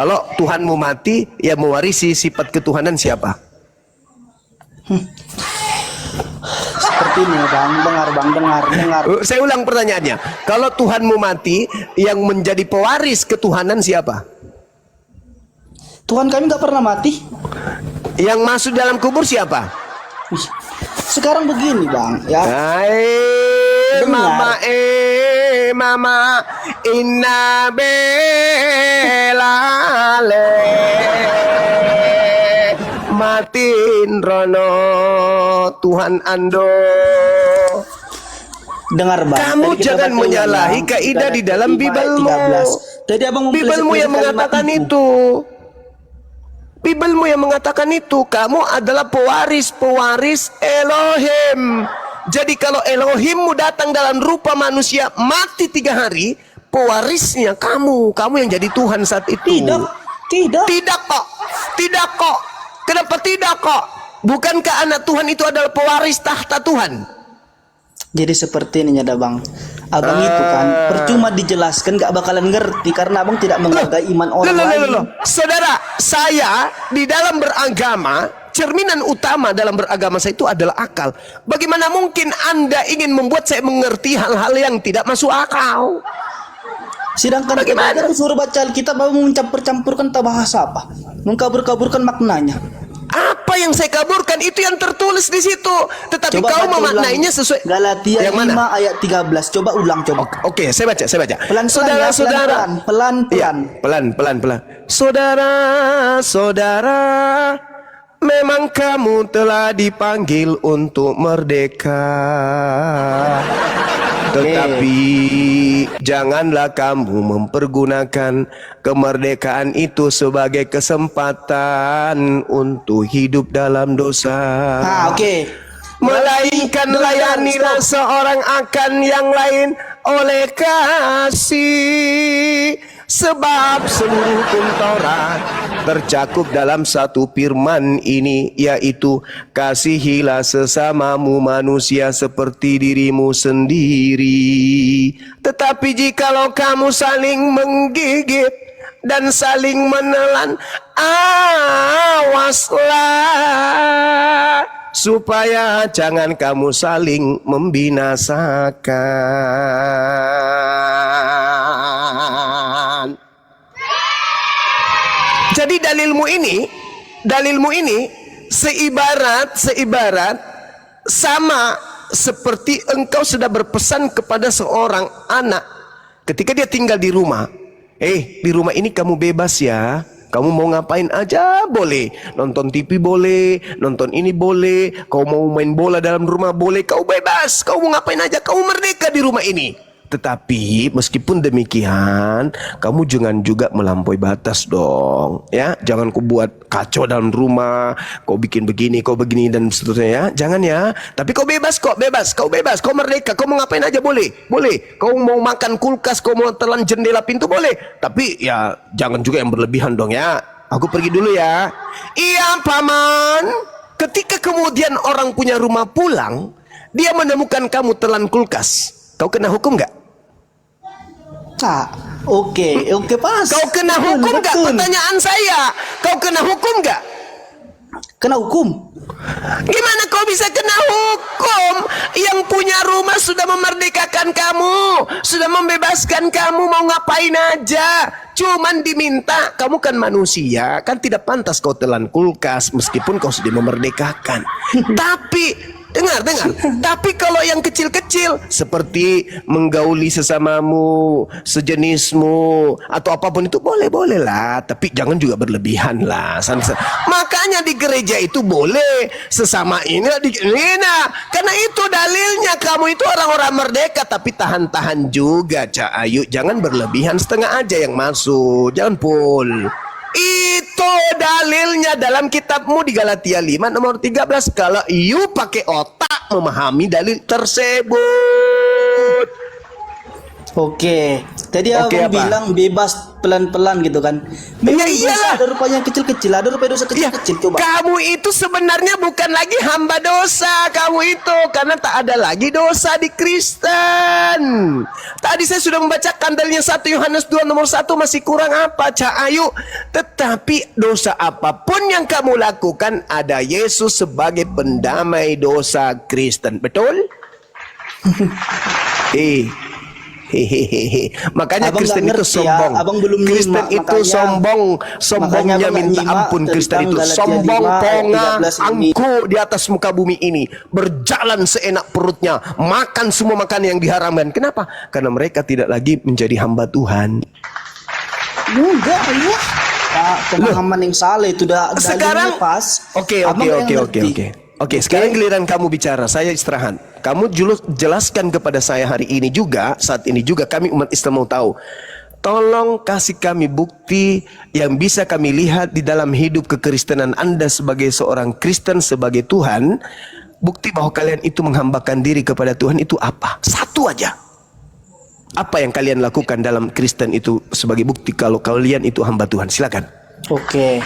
Kalau Tuhanmu mati, yang mewarisi sifat ketuhanan siapa? Seperti ini bang, dengar. Saya ulang pertanyaannya. Kalau Tuhanmu mati, yang menjadi pewaris ketuhanan siapa? Tuhan kami nggak pernah mati. Yang masuk dalam kubur siapa? Wih, sekarang begini bang, ya. Hai mama, mama, inna belale matin rono Tuhan ando. Dengar bang, Kamu jangan menyalahi kaidah di dalam Bibelmu. Tadi abang Bibelmu yang mengatakan itu. Bibelmu yang mengatakan itu. Kamu adalah pewaris Elohim. Jadi kalau Elohimmu datang dalam rupa manusia, mati 3 hari, pewarisnya kamu yang jadi Tuhan saat itu. Tidak kok. Kenapa tidak kok? Bukankah anak Tuhan itu adalah pewaris tahta Tuhan? Jadi seperti ini ada bang. Abang itu kan percuma dijelaskan gak bakalan ngerti karena abang tidak menghargai iman orang lain. Saudara, saya di dalam beragama, cerminan utama dalam beragama saya itu adalah akal. Bagaimana mungkin Anda ingin membuat saya mengerti hal-hal yang tidak masuk akal? Sedangkan bagaimana suruh baca Alkitab, abang mencampur-campurkan bahasa apa? Mengkabur-kaburkan maknanya. Apa yang saya kaburkan itu yang tertulis di situ. Tetapi kau memaknainya sesuai Galatia yang 5 mana? ayat 13. Coba ulang coba. Oke, saya baca. Saudara-saudara, pelan-pelan. Saudara-saudara, memang kamu telah dipanggil untuk merdeka. Tetapi janganlah kamu mempergunakan kemerdekaan itu sebagai kesempatan untuk hidup dalam dosa. Melainkan layanilah seorang akan yang lain oleh kasih. Sebab seluruh hukum Taurat tercakup dalam satu firman ini, yaitu kasihilah sesamamu manusia seperti dirimu sendiri. Tetapi jikalau kamu saling menggigit dan saling menelan, awaslah supaya jangan kamu saling membinasakan. Jadi dalilmu ini seibarat sama seperti engkau sudah berpesan kepada seorang anak ketika dia tinggal di rumah. Di rumah ini kamu bebas ya. Kamu mau ngapain aja boleh. Nonton TV boleh, nonton ini boleh. Kau mau main bola dalam rumah boleh. Kau bebas, kau mau ngapain aja. Kau merdeka di rumah ini. Tetapi meskipun demikian, kamu jangan juga melampaui batas dong, ya. Jangan kau buat kacau dalam rumah, kau bikin begini, kau begini dan seterusnya ya. Jangan ya. Tapi kau bebas kok, kau bebas, kau merdeka, kau mau ngapain aja boleh. Kau mau makan kulkas, kau mau telan jendela pintu boleh. Tapi ya jangan juga yang berlebihan dong ya. Aku pergi dulu ya. Iya, paman. Ketika kemudian orang punya rumah pulang, dia menemukan kamu telan kulkas. Kau kena hukum nggak? Oke pas. Kau kena hukum nggak? Pertanyaan saya, kau kena hukum nggak? Kena hukum. Gimana kau bisa kena hukum? Yang punya rumah sudah memerdekakan kamu, sudah membebaskan kamu mau ngapain aja. Cuman diminta, kamu kan manusia, kan tidak pantas kau telan kulkas meskipun kau sudah memerdekakan. Tapi dengar. Tapi kalau yang kecil-kecil seperti menggauli sesamamu, sejenismu atau apapun itu boleh lah, tapi jangan juga berlebihan lah. Makanya di gereja itu boleh sesama ini karena itu dalilnya kamu itu orang-orang merdeka, tapi tahan-tahan juga, Cak Ayu. Jangan berlebihan, setengah aja yang masuk, jangan full. Itu dalilnya dalam kitabmu di Galatia 5 nomor 13. Kalau you pakai otak memahami dalil tersebut. Oke, tadi Oke, abang apa? bilang bebas pelan-pelan gitu kan. Memang Ya dosa iyalah. ada rupanya yang kecil-kecil, ada rupanya dosa Ya, kecil-kecil. Coba. kamu itu sebenarnya bukan lagi hamba dosa kamu itu, karena tak ada lagi dosa di Kristen. Tadi saya sudah membacakan dalilnya 1 Yohanes 2 nomor 1, masih kurang apa Cak Ayu? Tetapi dosa apapun yang kamu lakukan, ada Yesus sebagai pendamai dosa Kristen. Betul? Hehehe. Makanya Abang Kristen nggak itu ngerti ya, sombong. abang belum Kristen nyimak, itu makanya sombongnya abang nggak minta nyimak ampun. Kristen tentang itu Galatia sombong, 5 ayat ponga, 13 ini. angku di atas muka bumi ini, berjalan seenak perutnya, makan semua makanan yang diharamkan. Kenapa? Karena mereka tidak lagi menjadi hamba Tuhan. Enggak, ya. Pak, pemahaman yang salah itu udah Sekarang, dalilnya pas. oke. Oke, sekarang giliran kamu bicara, saya istirahat. Kamu jelaskan kepada saya hari ini juga, saat ini juga kami umat Islam mau tahu. Tolong kasih kami bukti yang bisa kami lihat di dalam hidup kekristenan Anda sebagai seorang Kristen, sebagai Tuhan. Bukti bahwa kalian itu menghambakan diri kepada Tuhan itu apa? Satu aja. Apa yang kalian lakukan dalam Kristen itu sebagai bukti kalau kalian itu hamba Tuhan? Silakan. Oke.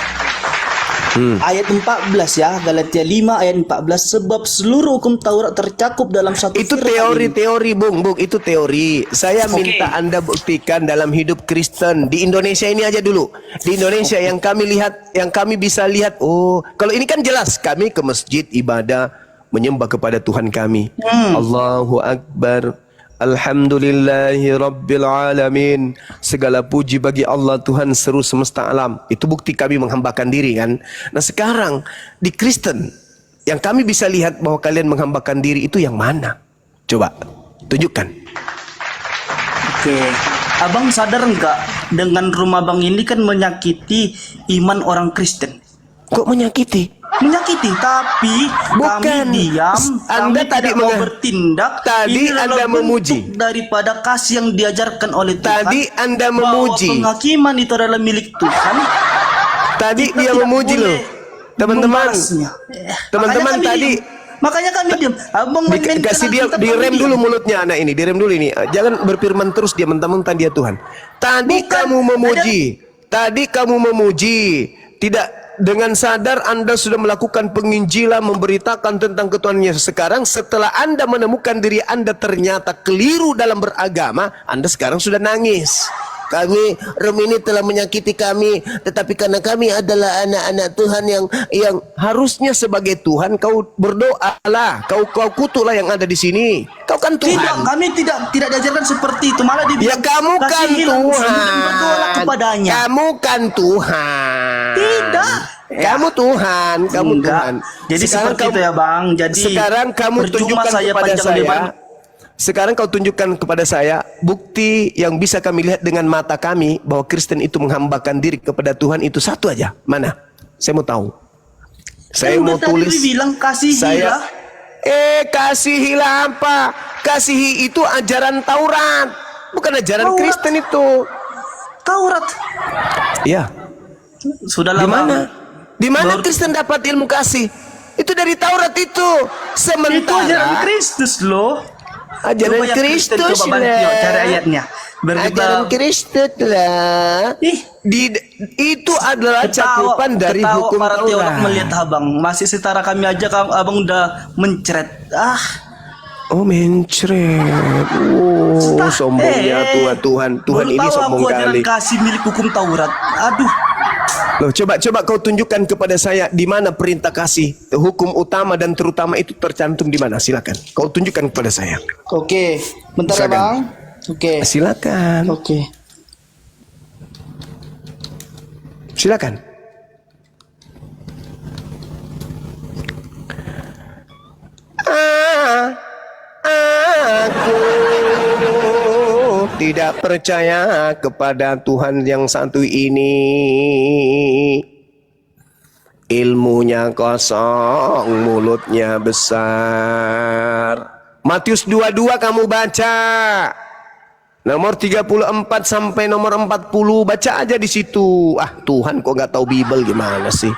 Ayat 14 ya, Galatia 5 ayat 14, sebab seluruh hukum Taurat tercakup dalam satu Itu firman ini. teori, Bung, itu teori. Saya minta Anda buktikan dalam hidup Kristen di Indonesia ini aja dulu. Di Indonesia yang kami lihat, yang kami bisa lihat, oh, kalau ini kan jelas kami ke masjid ibadah menyembah kepada Tuhan kami. Allahu Akbar. Alhamdulillahi Rabbil Alamin. Segala puji bagi Allah Tuhan seru semesta alam. Itu bukti kami menghambakan diri kan. Nah sekarang di Kristen yang kami bisa lihat bahwa kalian menghambakan diri itu yang mana? Coba tunjukkan. Oke. Abang sadar enggak dengan rumah bang ini kan menyakiti iman orang Kristen? Kok menyakiti? Menyakiti, tapi Bukan. kami diam, Anda kami tadi tidak mau bertindak. Tadi Ini adalah Anda bentuk memuji. daripada kasih yang diajarkan oleh Tuhan. Tadi Anda bahwa memuji. penghakiman itu adalah milik Tuhan. Tadi Kita dia tidak memuji boleh loh. Teman-teman. membalasnya. Teman-teman Makanya kami tadi diam. Makanya kami diam. Abang main-main Kasih kenal dia, kita, direm kami dulu diam. mulutnya anak ini, direm dulu ini. Jangan berfirman terus dia mentang-mentang dia Tuhan. Tadi Bukan. kamu memuji. Tadi kamu memuji. Tidak dengan sadar Anda sudah melakukan penginjilan, memberitakan tentang ketuhanan Yesus. Sekarang setelah Anda menemukan diri Anda ternyata keliru dalam beragama, Anda sekarang sudah nangis. Rom ini telah menyakiti kami, tetapi karena kami adalah anak-anak Tuhan yang harusnya sebagai Tuhan kau berdoalah, kau kutuklah yang ada di sini. Kau kan Tuhan. Tidak, kami tidak diajarkan seperti itu. Malah Ya dibilang kamu kan kasihi langsung dan Tuhan. berdoalah kepadanya. Kamu kan Tuhan. Tidak. Kamu Tuhan, kamu Enggak. Tuhan. Jadi seperti itu ya Bang. Jadi sekarang kamu percuma tunjukkan saya kepada panjang saya. lebar. Sekarang kau tunjukkan kepada saya bukti yang bisa kami lihat dengan mata kami bahwa Kristen itu menghambakan diri kepada Tuhan itu satu aja. Mana? Saya mau tahu. Saya mau Tadi tulis. bilang kasihilah. Kasihilah apa? Kasihi itu ajaran Taurat, bukan ajaran Taurat. Kristen itu. Taurat. Ya. Sudahlah Di Bang. mana? Di mana Baru- Kristen dapat ilmu kasih? Itu dari Taurat itu. Itu ajaran Sementara Kristus loh. ajaran Coba ya Kristen, Kristus coba bantu lah. cari ayatnya. Biar kita Ajaran Kristus lah. Ih, Itu adalah cakupan dari hukum para teolog Taurat. melihat abang masih setara kami aja, abang udah mencret. Oh mencret. Oh sombongnya Tuhan baru ini tahu sombong aku ajaran kali. kasih milik hukum Taurat. Aduh. Loh, coba kau tunjukkan kepada saya di mana perintah kasih, hukum utama dan terutama itu tercantum di mana? Silakan. Kau tunjukkan kepada saya. Oke, bentar ya Silakan. Bang. Oke. Silakan. Oke. Silakan. Aku tidak percaya kepada Tuhan yang satu ini. Ilmunya kosong, mulutnya besar. Matius 22 kamu baca. Nomor 34 sampai nomor 40 baca aja di situ. Ah, Tuhan kok nggak tahu Bible gimana sih?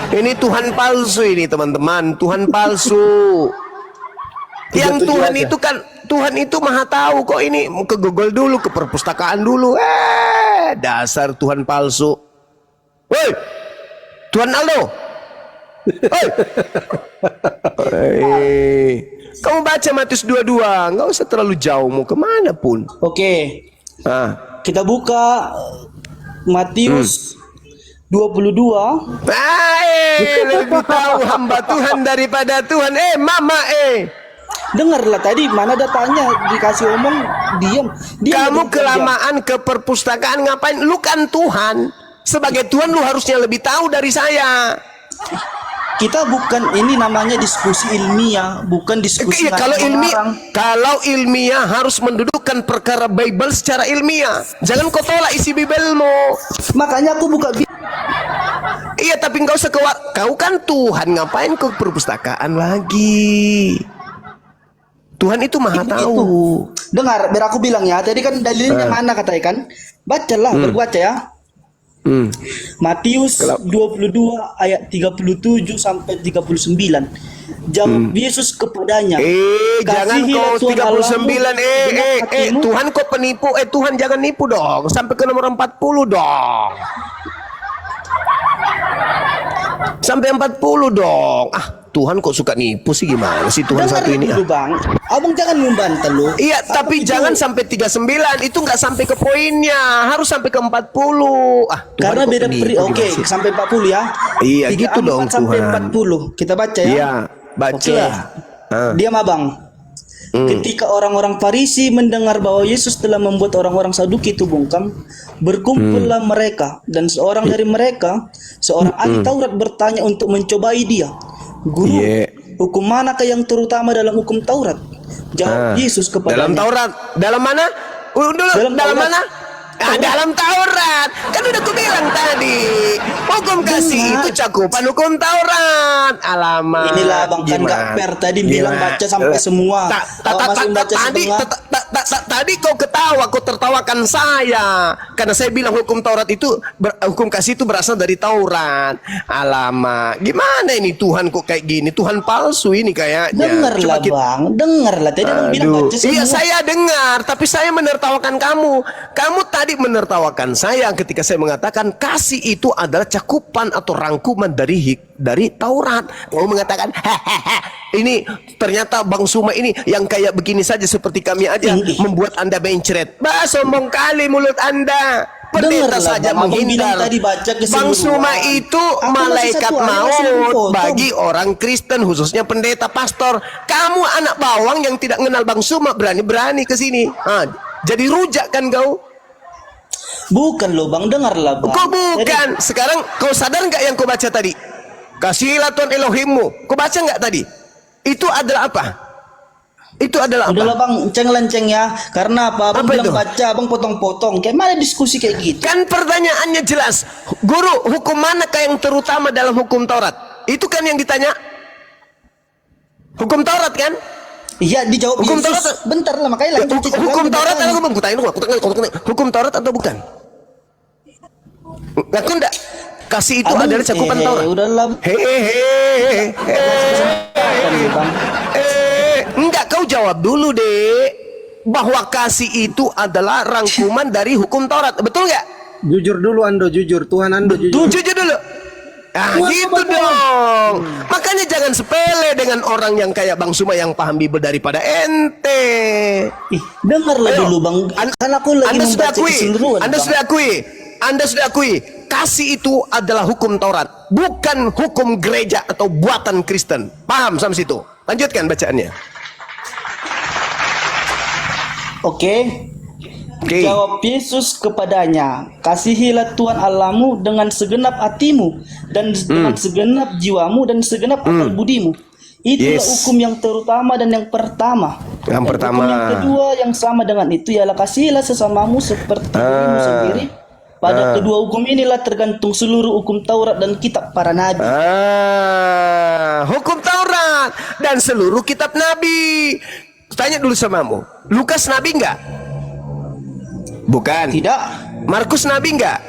Ini Tuhan palsu ini teman-teman, Tuhan palsu. Yang 37 Tuhan aja. itu kan, Tuhan itu maha tahu kok. Ini ke Google dulu, ke perpustakaan dulu. Dasar Tuhan palsu. Woi, Tuhan Aldo. Hei, kamu baca Matius 22, nggak usah terlalu jauh, mau kemana pun. Oke, Ah. kita buka Matius 22. Lebih tahu hamba Tuhan daripada Tuhan. Mama. Dengarlah tadi mana datanya dikasih omong diam. Kamu kelamaan ke perpustakaan ngapain? Lu kan Tuhan. Sebagai Tuhan lu harusnya lebih tahu dari saya. Kita bukan ini namanya diskusi ilmiah, bukan diskusi Iya, kalau ilmiah harus mendudukkan perkara Bible secara ilmiah. Jangan kau tolak isi Biblemu. Makanya aku buka Iya, tapi nggak usah keluar. Kau kan Tuhan, ngapain ke perpustakaan lagi? Tuhan itu maha tahu. Dengar, biar aku bilang ya. Tadi kan dalilnya mana katanya kan? Bacalah, berbaca ya. Matius 22 ayat 37 sampai 39. Jawab Yesus kepadanya. Jangan kau Kasihilah Tuhan 39. Allahmu dengan hatimu. Tuhan kok penipu. Tuhan jangan nipu dong. Sampai ke nomor 40 dong. Sampai 40 dong. Tuhan kok suka nipu sih, gimana sih Tuhan Dengar satu ini? dulu bang, abang jangan membantah lo. Iya, tapi jangan sampai 39. Itu nggak sampai ke poinnya. Harus sampai ke 40. Tuhan Karena kok beda penipu, Oke, gimana sih? sampai 40 ya. Iya, gitu dong, 34 sampai Tuhan. 40. Kita baca ya. Iya, baca. Oke. Diam abang. Ketika orang-orang Farisi mendengar bahwa Yesus telah membuat orang-orang Saduki itu bungkam, berkumpullah mereka, dan seorang dari mereka, seorang ahli Taurat bertanya untuk mencobai dia. Guru, hukum manakah yang terutama dalam hukum Taurat? Jawab Yesus kepadanya. Dalam Taurat, dalam mana? Dalam mana? Dalam Taurat. Kan udah aku bilang tadi, hukum kasih itu cakupan hukum Taurat. Alamak. Inilah abang kan gak fair tadi bilang baca sampai semua. Masih baca setengah. Tadi kau ketawa, kau tertawakan saya karena saya bilang hukum Taurat itu hukum kasih itu berasal dari Taurat. Alamak, gimana ini Tuhan kok kayak gini? Tuhan palsu ini kayaknya. Dengarlah bang, dengarlah. Tadi abang bilang baca semua. Iya, saya dengar, tapi saya menertawakan kamu. Kamu tadi menertawakan saya ketika saya mengatakan kasih itu adalah cakupan atau rangkuman dari Taurat. Kamu mengatakan, ini ternyata Bang Suma ini yang kayak begini saja seperti kami aja membuat Anda mencret. Sombong kali mulut Anda. Pendeta saja menghindar. Bang Suma itu malaikat maut bagi orang Kristen, khususnya pendeta, pastor. Kamu anak bawang yang tidak kenal Bang Suma berani-berani ke sini. Jadi rujak kan kau? Bukan loh bang, dengarlah bang. Kau bukan. Sekarang kau sadar nggak yang kau baca tadi? Kasihilah Tuhan Elohimmu. Kau baca nggak tadi? Itu adalah apa? Itu adalah apa? Udahlah bang, lenceng ya. Karena apa? Abang bilang baca, abang potong-potong. Kayak mana diskusi kayak gitu? Kan pertanyaannya jelas. Guru, hukum manakah yang terutama dalam hukum Taurat? Itu kan yang ditanya. Hukum Taurat kan? Iya, dijawab hukum Yesus. Taurat. Bentar lah, makanya lanjut. Hukum Taurat atau hukum Taurat atau bukan? Aku enggak. Kasih itu adalah cakupan Taurat. Udahlah. Enggak, kau jawab dulu deh. Bahwa kasih itu adalah rangkuman dari hukum Taurat. Betul nggak? Jujur dulu Ando, jujur. Tuhan Ando jujur. Jujur dulu. Gitu dong. Makanya jangan sepele dengan orang yang kayak Bang Suma yang paham Bible daripada ente. Dengarlah dulu bang. Kan aku lagi membaca keseluruhan. Anda sudah akui. Kasih itu adalah hukum Taurat, bukan hukum gereja atau buatan Kristen. Paham sampai situ? Lanjutkan bacaannya. Oke. Jawab Yesus kepadanya, kasihilah Tuhan Allahmu dengan segenap hatimu dan dengan segenap jiwamu dan segenap akal budimu. Itulah hukum yang terutama dan yang pertama. Hukum yang kedua yang sama dengan itu ialah kasihilah sesamamu seperti dirimu sendiri. Pada kedua hukum inilah tergantung seluruh hukum Taurat dan kitab para nabi. Hukum Taurat dan seluruh kitab nabi. Tanya dulu samamu, Lukas nabi enggak? Bukan. Tidak. Markus nabi enggak?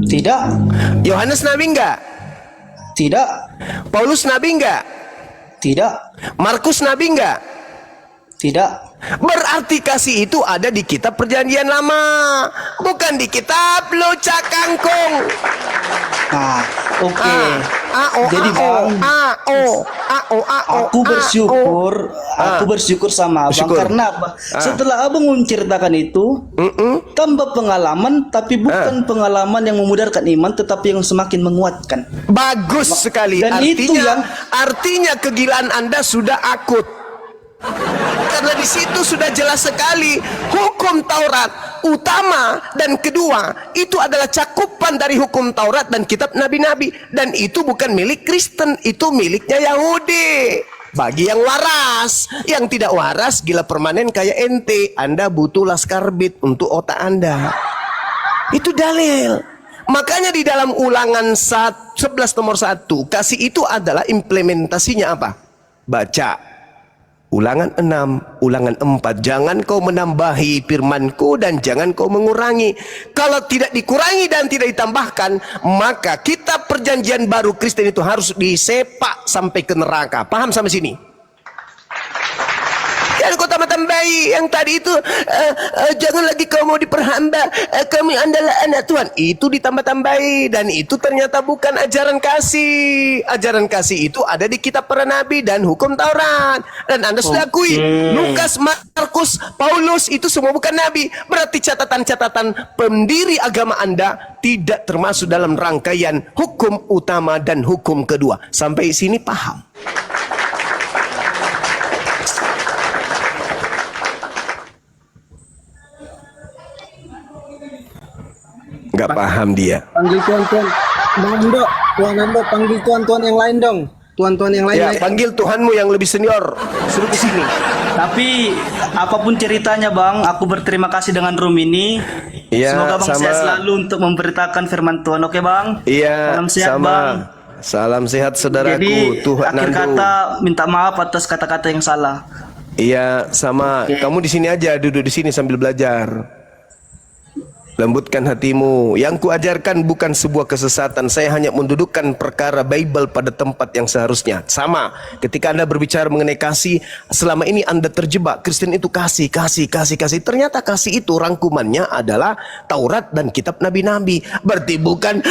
Tidak. Yohanes nabi enggak? Tidak. Paulus nabi enggak? Tidak. Markus nabi enggak? Tidak. Berarti kasih itu ada di kitab perjanjian lama, bukan di kitab Loca Kangkung. Nah, oke. Jadi Bang, aku bersyukur sama abang Bersyukur. karena apa? Setelah abang menceritakan itu, tambah pengalaman, tapi bukan pengalaman yang memudarkan iman, tetapi yang semakin menguatkan. bagus sekali. Dan itu Artinya kegilaan Anda sudah akut. Karena di situ sudah jelas sekali hukum Taurat utama dan kedua itu adalah cakupan dari hukum Taurat dan kitab nabi-nabi, dan itu bukan milik Kristen, itu miliknya Yahudi. Bagi yang waras, yang tidak waras gila permanen kayak ente, Anda butuh laskar bit untuk otak Anda. Itu dalil. Makanya di dalam Ulangan 11 nomor 1, kasih itu adalah implementasinya apa? Baca Ulangan 6, Ulangan 4. Jangan kau menambahi firmanku dan jangan kau mengurangi. Kalau tidak dikurangi dan tidak ditambahkan, maka kitab perjanjian baru Kristen itu harus disepak sampai ke neraka. Paham sampai sini? Yang kau tambah-tambahi yang tadi itu, jangan lagi kau mau diperhamba, kami adalah anak Tuhan. Itu ditambah-tambahi, dan itu ternyata bukan ajaran kasih. Ajaran kasih itu ada di kitab para nabi dan hukum Taurat. Dan Anda sudah akui, Lukas, Markus, Paulus itu semua bukan nabi. Berarti catatan-catatan pendiri agama Anda tidak termasuk dalam rangkaian hukum utama dan hukum kedua. Sampai sini paham? Nggak paham dia. Panggil tuan-tuan. Bang Ando, Tuan Ando, panggil tuan-tuan yang lain dong. Tuan-tuan yang lain. Ya, panggil Tuhanmu yang lebih senior, suruh ke sini. Tapi apapun ceritanya bang, aku berterima kasih dengan room ini. Iya, Semoga bang sama. sehat selalu untuk memberitakan firman Tuhan. Oke bang? Iya, Salam sehat sama. bang. Salam sehat saudaraku. Jadi Tuhan akhir Nando. kata minta maaf atas kata-kata yang salah. Iya, sama. Kamu di sini aja, duduk di sini sambil belajar. Lembutkan hatimu. Yang kuajarkan bukan sebuah kesesatan. Saya hanya mendudukkan perkara Bible pada tempat yang seharusnya. Sama, ketika Anda berbicara mengenai kasih, selama ini Anda terjebak Kristen itu kasih. Ternyata kasih itu rangkumannya adalah Taurat dan kitab nabi-nabi. Berarti bukan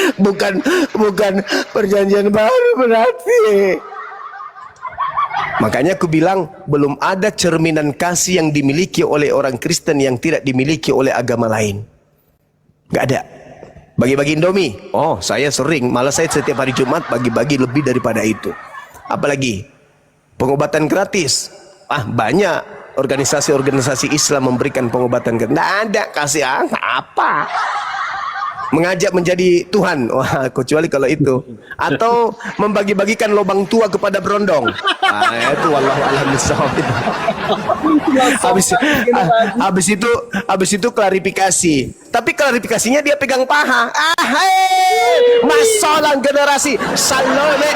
perjanjian baru berarti. Makanya aku bilang belum ada cerminan kasih yang dimiliki oleh orang Kristen yang tidak dimiliki oleh agama lain. Gak ada. Bagi-bagi Indomie, oh saya sering, malah saya setiap hari Jumat bagi-bagi lebih daripada itu. Apalagi pengobatan gratis, banyak organisasi-organisasi Islam memberikan pengobatan gratis. Nggak ada kasih apa. Mengajak menjadi Tuhan, wah kecuali kalau itu, atau membagi-bagikan lubang tua kepada berondong. Itu wallahu a'lam bishawab. Habis itu klarifikasi. Tapi klarifikasinya dia pegang paha. Masalah generasi salome.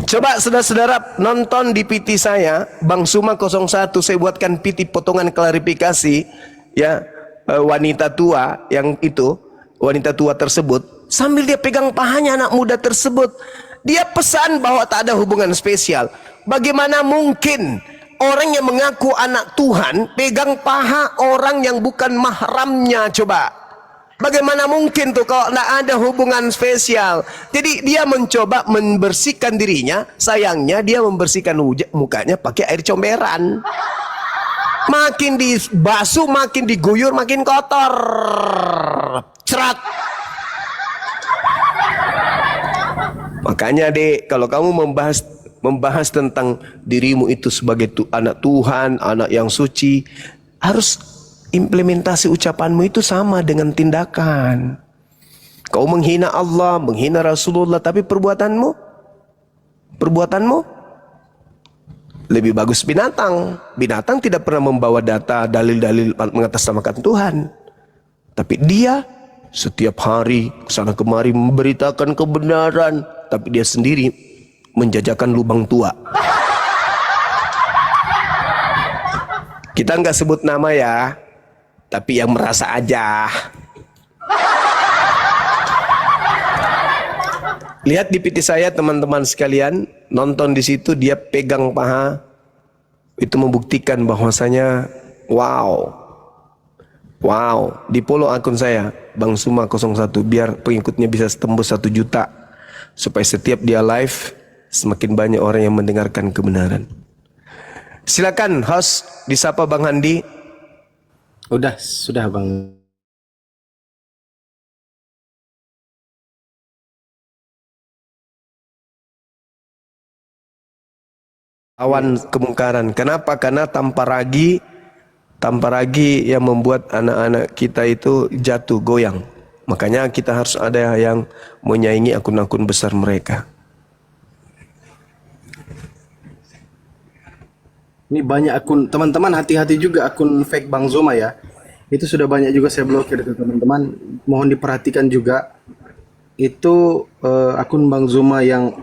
Coba saudara-saudara nonton di PT saya, Bang Suma 01, saya buatkan PT potongan klarifikasi. Ya, wanita tua yang itu, wanita tua tersebut, sambil dia pegang pahanya anak muda tersebut, dia pesan bahwa tak ada hubungan spesial. Bagaimana mungkin orang yang mengaku anak Tuhan pegang paha orang yang bukan mahramnya? Coba, bagaimana mungkin tuh kalau tidak ada hubungan spesial? Jadi dia mencoba membersihkan dirinya, sayangnya dia membersihkan mukanya pakai air comberan. Makin dibasuh, makin diguyur, makin kotor. Cerat. Makanya dek, kalau kamu membahas tentang dirimu itu sebagai anak Tuhan, anak yang suci, harus implementasi ucapanmu itu sama dengan tindakan. Kau menghina Allah, menghina Rasulullah, tapi perbuatanmu lebih bagus binatang. Binatang tidak pernah membawa data, dalil-dalil mengatasnamakan Tuhan. Tapi dia setiap hari kesana kemari memberitakan kebenaran, tapi dia sendiri menjajakan lubang tua. Kita nggak sebut nama ya, tapi yang merasa aja. Lihat di PT saya teman-teman sekalian, nonton di situ dia pegang paha, itu membuktikan bahwasanya wow. Wow, di follow akun saya Bang Suma 01 biar pengikutnya bisa tembus 1 juta supaya setiap dia live semakin banyak orang yang mendengarkan kebenaran. Silakan host disapa Bang Handi. Sudah Bang. Lawan kemungkaran. Kenapa? Karena tanpa ragi yang membuat anak-anak kita itu jatuh, goyang. Makanya kita harus ada yang menyaingi akun-akun besar mereka. Ini banyak akun, teman-teman hati-hati juga akun fake Bang Zuma ya. Itu sudah banyak juga saya blokir itu teman-teman. Mohon diperhatikan juga. Itu akun Bang Zuma yang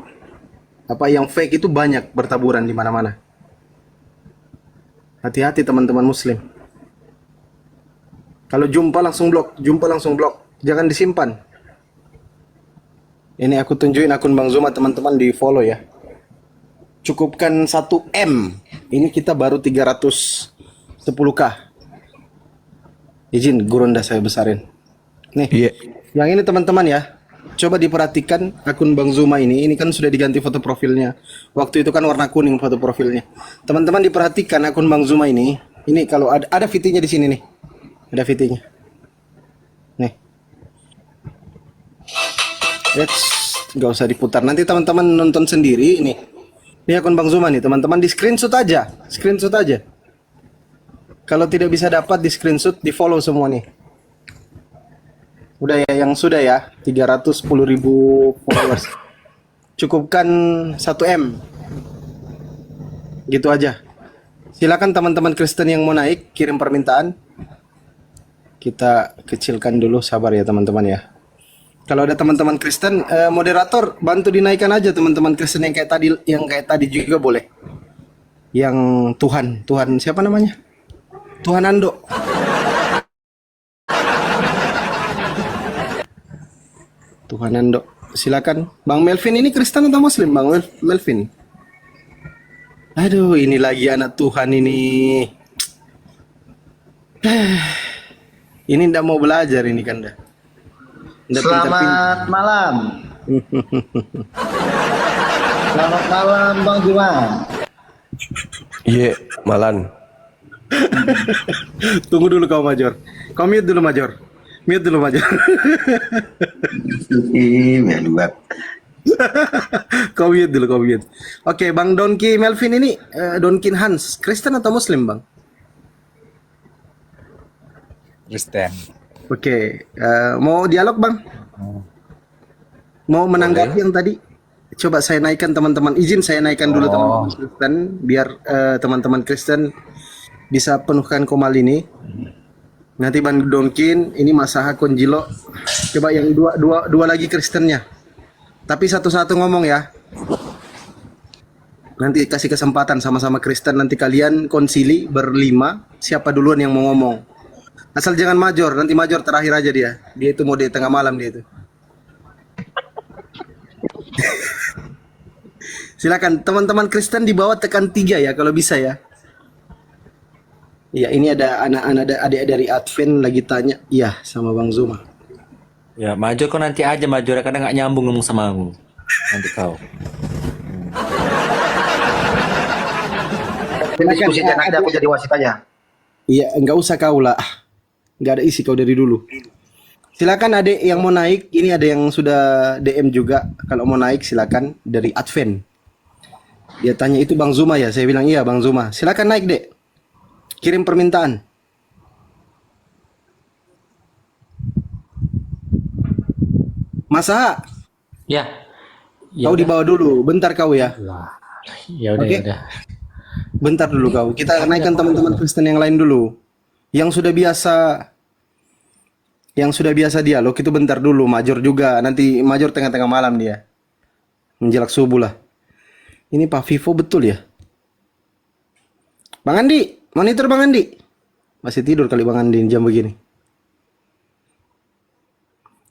fake itu banyak bertaburan di mana-mana. Hati-hati teman-teman muslim. Kalau jumpa langsung blok, jangan disimpan. Ini aku tunjukin akun Bang Zuma teman-teman, di follow ya. Cukupkan 1 M. Ini kita baru 310k. Izin gurunda saya besarin. Nih. Iya. Yang ini teman-teman ya. Coba diperhatikan akun Bang Zuma ini kan sudah diganti foto profilnya. Waktu itu kan warna kuning foto profilnya. Teman-teman diperhatikan akun Bang Zuma ini kalau ada VT-nya di sini nih. Ada VT-nya. Nih. Nggak usah diputar. Nanti teman-teman nonton sendiri ini. Ini akun Bang Zuma nih, teman-teman di screenshot aja. Kalau tidak bisa dapat di screenshot, di follow semua nih. Udah ya, yang sudah ya 310.000 followers. Cukupkan 1 M. Gitu aja. Silakan teman-teman Kristen yang mau naik kirim permintaan. Kita kecilkan dulu, sabar ya teman-teman ya. Kalau ada teman-teman Kristen, moderator bantu dinaikkan aja teman-teman Kristen yang kayak tadi juga boleh. Yang Tuhan siapa namanya? Tuhan Ando. Tuhan Ando, silakan. Bang Melvin ini Kristen atau Muslim, Bang Melvin? Aduh, ini lagi anak Tuhan ini. Ini ndak mau belajar ini kan dah. Selamat malam. Selamat malam Bang Zuma. Iya, Malan. Tunggu dulu kau Major. Kau mute dulu Major. Kau mute dulu. Oke, Bang Donki Melvin ini Donkin Hans, Kristen atau Muslim, Bang? Kristen. Oke, mau dialog, Bang? Mau menanggapi yang tadi? Coba saya naikkan teman-teman. Izin saya naikkan dulu teman-teman Kristen biar teman-teman Kristen bisa penuhkan komal ini. Nanti Bang Donkin, ini Masaha Konjilo. Coba yang dua lagi Kristennya. Tapi satu-satu ngomong ya. Nanti kasih kesempatan sama-sama Kristen. Nanti kalian konsili berlima. Siapa duluan yang mau ngomong. Asal jangan Major. Nanti Major terakhir aja dia. Dia itu mau di tengah malam dia itu. Silakan teman-teman Kristen di bawah tekan 3 ya kalau bisa ya. Iya, ini ada anak-anak adik dari Advent lagi tanya, iya sama Bang Zuma. Ya, Major kau nanti aja Major, kadang nggak nyambung ngomong sama aku. Nanti kau. Diskusi dan ada aku jadi wasit aja. Iya, enggak usah kau lah. Enggak ada isi kau dari dulu. Silakan adik yang mau naik, ini ada yang sudah DM juga. Kalau mau naik silakan dari Advent. Dia tanya itu Bang Zuma ya, saya bilang iya Bang Zuma. Silakan naik, Dek. Kirim permintaan. Masa? Ya. Kau dibawa dulu, bentar kau ya. Ya udah, Oke. ya udah. Bentar dulu kau. Kita naikkan teman-teman Kristen yang lain dulu. Yang sudah biasa dialog itu bentar dulu. Major juga. Nanti Major tengah-tengah malam dia. Menjelang subuh lah. Ini Pak Vivo betul ya? Bang Andi, monitor Bang Andi. Masih tidur kali Bang Andi jam begini.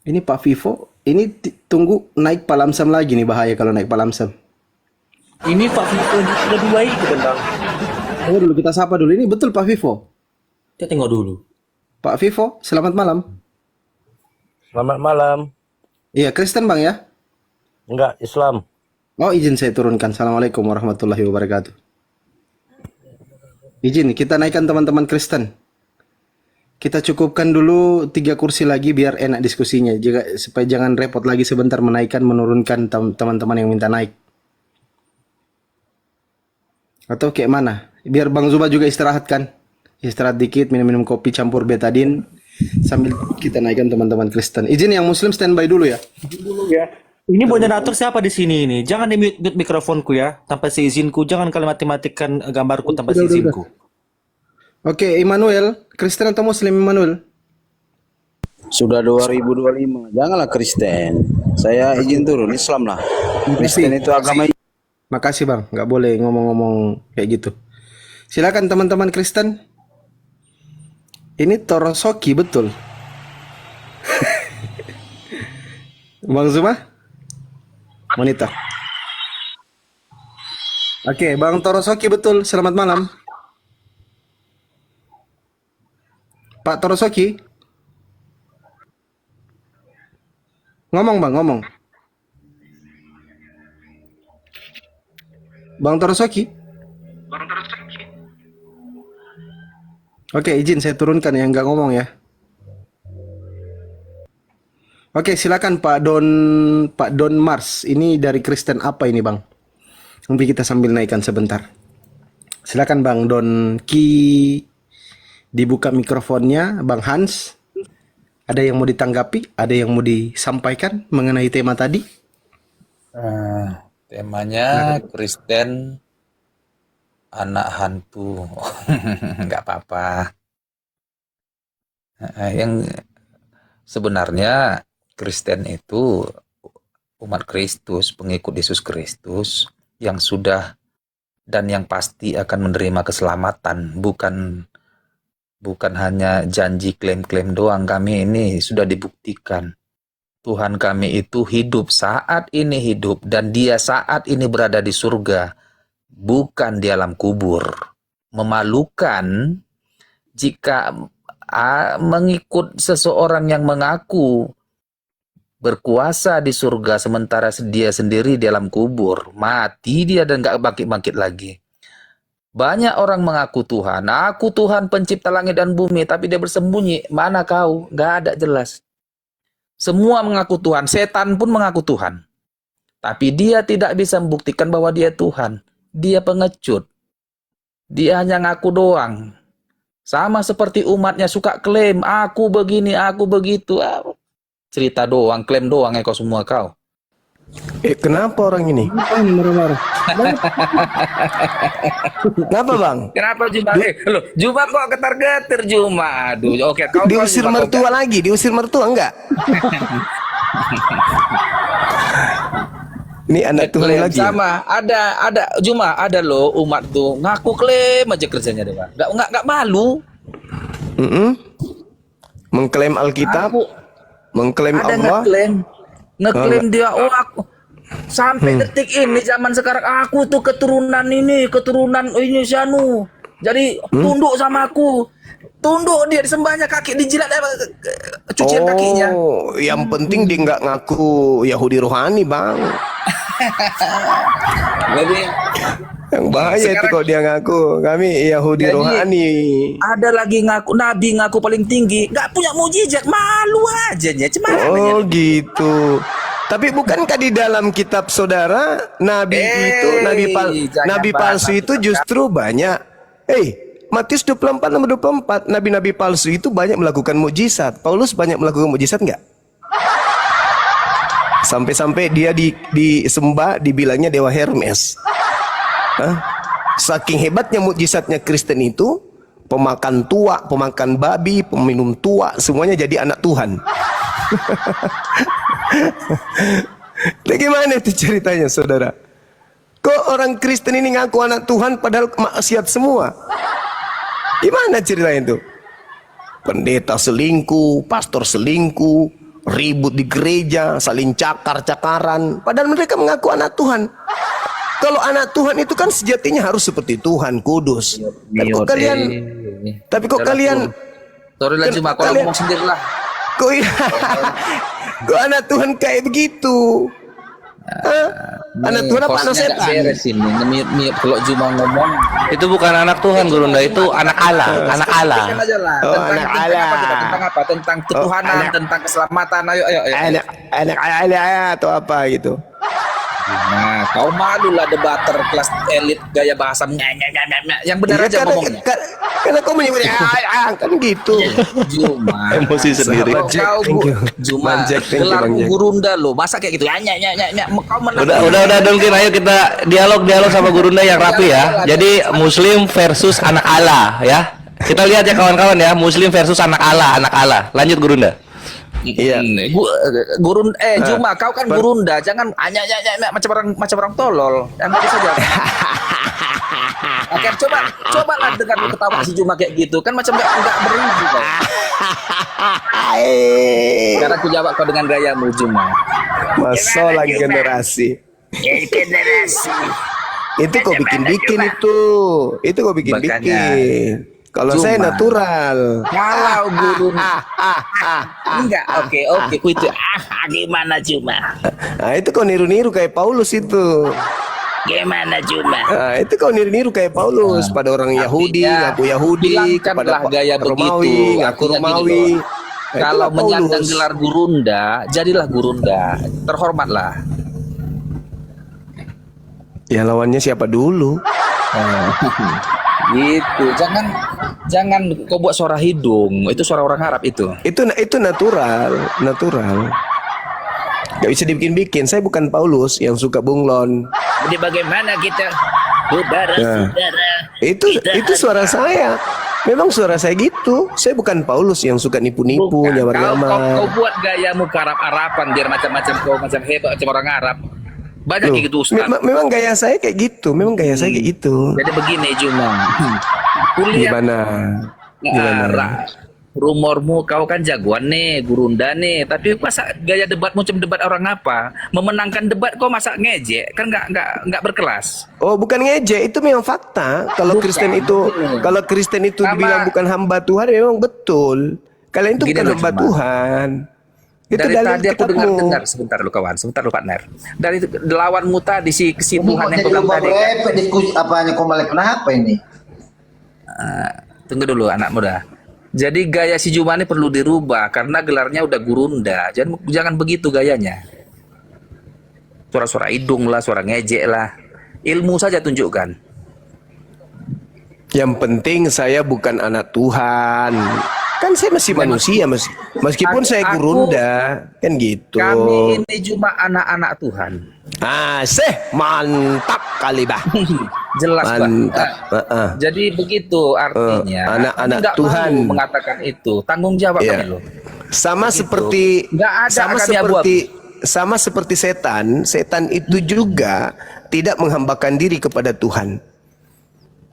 Ini Pak Vivo ini tunggu naik Pak Lamsam lagi nih, bahaya kalau naik Pak Lamsam. Ini Pak Vito lebih baik gitu bang. Oh, dulu kita sapa dulu. Ini betul Pak Vivo. Kita tengok dulu. Pak Vivo, selamat malam. Selamat malam. Iya, Kristen Bang ya? Enggak, Islam. Oh, izin saya turunkan. Assalamualaikum warahmatullahi wabarakatuh. Izin, kita naikkan teman-teman Kristen. Kita cukupkan dulu 3 kursi lagi biar enak diskusinya. Supaya jangan repot lagi sebentar menaikkan, menurunkan teman-teman yang minta naik. Atau kayak mana? Biar Bang Zuba juga istirahat kan? Istirahat dikit, minum-minum kopi campur betadin. Sambil kita naikkan teman-teman Kristen. Izin yang Muslim standby dulu ya. Ini moderator siapa di sini ini? Jangan di-mute mikrofonku ya, tanpa seizinku. Jangan kalian mati-matikan gambarku tanpa seizinku. Oke, Immanuel, Kristen atau Muslim Immanuel? Sudah 2025, janganlah Kristen. Saya izin turun, Islam lah. Kristen itu agama. Makasih Bang, nggak boleh ngomong-ngomong kayak gitu. Silakan teman-teman Kristen. Ini Torosoki betul. Bang Zuma? Monitor. Oke, Bang Torosoki betul. Selamat malam. Pak Torosoki. Ngomong Bang, ngomong. Bang Torosoki. Oke, izin saya turunkan yang nggak ngomong ya. Oke, silakan Pak Don Mars. Ini dari Kristen apa ini, Bang? Nanti kita sambil naikkan sebentar. Silakan Bang Don Ki, dibuka mikrofonnya, Bang Hans. Ada yang mau ditanggapi? Ada yang mau disampaikan mengenai tema tadi? Temanya Kristen anak hantu. Nggak apa-apa. Yang sebenarnya Kristen itu umat Kristus, pengikut Yesus Kristus yang sudah dan yang pasti akan menerima keselamatan, bukan hanya janji klaim-klaim doang. Kami ini sudah dibuktikan. Tuhan kami itu hidup saat ini hidup dan dia saat ini berada di surga, bukan di alam kubur. Memalukan jika mengikut seseorang yang mengaku berkuasa di surga sementara dia sendiri di alam kubur. Mati dia dan gak bangkit-bangkit lagi. Banyak orang mengaku Tuhan. Aku Tuhan pencipta langit dan bumi, tapi dia bersembunyi. Mana kau? Gak ada jelas. Semua mengaku Tuhan. Setan pun mengaku Tuhan. Tapi dia tidak bisa membuktikan bahwa dia Tuhan. Dia pengecut. Dia hanya ngaku doang. Sama seperti umatnya suka klaim, aku begini, aku begitu. Cerita doang, klaim doang ya kau semua kau. Kenapa orang ini? Kenapa Bang? Kenapa Juma? Loh, Juma kok getar-getar Juma? Aduh, oke kau Diusir Juma, mertua lagi, diusir mertua enggak? Ini anak Tuhan klaim lagi. sama, ada Juma, ada loh umat tuh ngaku klaim aja kerjanya deh, nggak malu. Mengklaim Alkitab, mengklaim Ada Allah. ngeklaim dia, oh aku sampai detik ini zaman sekarang aku tuh keturunan ini sianu. Jadi tunduk sama aku. Tunduk dia disembahnya kaki dijilat cucian kakinya. Oh, yang penting dia nggak ngaku Yahudi rohani, Bang. Jadi Yang bahaya itu kalau dia ngaku kami Yahudi Jadi, rohani. ada lagi ngaku nabi, ngaku paling tinggi, nggak punya mujizat, malu aja nya. Oh gitu. Tapi bukankah di dalam kitab saudara nabi itu nabi palsu itu justru banyak. Matius 24 nomor 24, nabi-nabi palsu itu banyak melakukan mukjizat. Paulus banyak melakukan mukjizat enggak? Sampai-sampai dia disembah dibilangnya dewa Hermes. Saking hebatnya mukjizatnya Kristen itu, pemakan tua, pemakan babi, peminum tua, semuanya jadi anak Tuhan. Bagaimana itu ceritanya saudara? Kok orang Kristen ini ngaku anak Tuhan padahal maksiat semua? Gimana ceritanya itu? Pendeta selingkuh, pastor selingkuh, ribut di gereja, saling cakar-cakaran, padahal mereka mengaku anak Tuhan. Kalau anak Tuhan itu kan sejatinya harus seperti Tuhan, kudus. Tapi kok kalian Sorry lah cuma kalau ngomong sendiri lah. kok anak Tuhan kayak begitu? Anak Tuhan apa anak setan? Beres ini. Kalau cuma ngomong Itu bukan anak Tuhan, Gurunda. Itu anak Allah. Anak Allah. kan aja lah. Oh, Tentang anak tentang Allah. apa kita? Tentang apa? Tentang ketuhanan, anak- tentang keselamatan. Ayo. Anak atau apa gitu? Nah, kau malu lah debater kelas elit gaya bahasa yang benar Iya, aja ngomongnya. karena kau menyebut kan gitu. Juma. Emosi sendiri. Kau Thank you. Juma. Bang Jack, thank you, Gelar Bang Jack. gurunda lo. Masa kayak gitu? Kau menang. Udah Dongkin, ayo kita dialog sama Gurunda yang rapi ya. Jadi Muslim versus anak Allah ya. Kita lihat ya kawan-kawan ya, Muslim versus anak Allah. Lanjut Gurunda. Iya. Juma, kau kan gurunda, jangan macam orang tolol. Yang gitu saja. Oke, coba lah dengar lu ketawa si Juma kayak gitu, kan macam enggak berhenti kan. Sekarang aku jawab kau dengan gayamu Juma. Masalah generasi. Itu kau bikin itu. Itu kau bikin. Kalau saya Cuma. natural. Kalau guru enggak, oke, ku itu gimana Juma? Nah, itu kau niru-niru kayak Paulus itu. Gimana Juma? Nah, itu kau niru-niru kayak Paulus pada orang Yahudi, Artinya, ngaku Yahudi, bilangkanlah kepada gaya Romawi, begitu. ngaku Artinya gini Romawi. loh. Nah, Kalau itulah menyandang Paulus. gelar gurunda, jadilah gurunda, terhormatlah. Ya lawannya siapa dulu? Gitu, jangan kau buat suara hidung, itu suara orang Arab itu. Itu natural. Gak bisa dibikin-bikin. Saya bukan Paulus yang suka bunglon. Jadi bagaimana kita, saudara? Itu suara saya. Memang suara saya gitu. Saya bukan Paulus yang suka nipu-nipu, Bukan. nyamar-nyamar. Kau buat gayamu ke Arab-Araban biar macam-macam kau macam hebat macam orang Arab. Banyak Loh, kayak gitu Ustaz. memang gaya saya kayak gitu. Jadi begini Juma. Kuliah Gimana? rumormu kau kan jagoan nih, gurunda nih. Tapi masa gaya debat macam debat orang apa? Memenangkan debat kau masa ngejek? Kan nggak berkelas. Oh, bukan ngejek, itu memang fakta. Kalau Kristen itu Sama- dibilang bukan hamba Tuhan, memang betul. Kalian itu Gini bukan loh, hamba Cuma. Tuhan. Itu Dari dalil tadi aku kitabmu. dengar sebentar lu kawan, sebentar lu partner. Dari lawanmu tadi si Ini Tuhan kok yang jadi kau bilang lupa tadi. Kan? berepet diskusi apanya kok malah kenapa ini? Tunggu dulu anak muda. Jadi gaya si Juma ini perlu dirubah karena gelarnya udah gurunda. Jangan begitu gayanya. Suara-suara hidung lah, suara ngejek lah. Ilmu saja tunjukkan. Yang penting saya bukan anak Tuhan. Kan saya masih manusia, meskipun saya gurunda, kan gitu. Kami ini cuma anak-anak Tuhan. Mantap kali bah. Jelas Mantap. Pak. Jadi begitu artinya. anak-anak Nggak Tuhan. malu mengatakan itu. Tanggung jawab Iya. kami loh. Sama Gitu. seperti Nggak ada sama kami seperti sama seperti setan itu juga tidak menghambakan diri kepada Tuhan.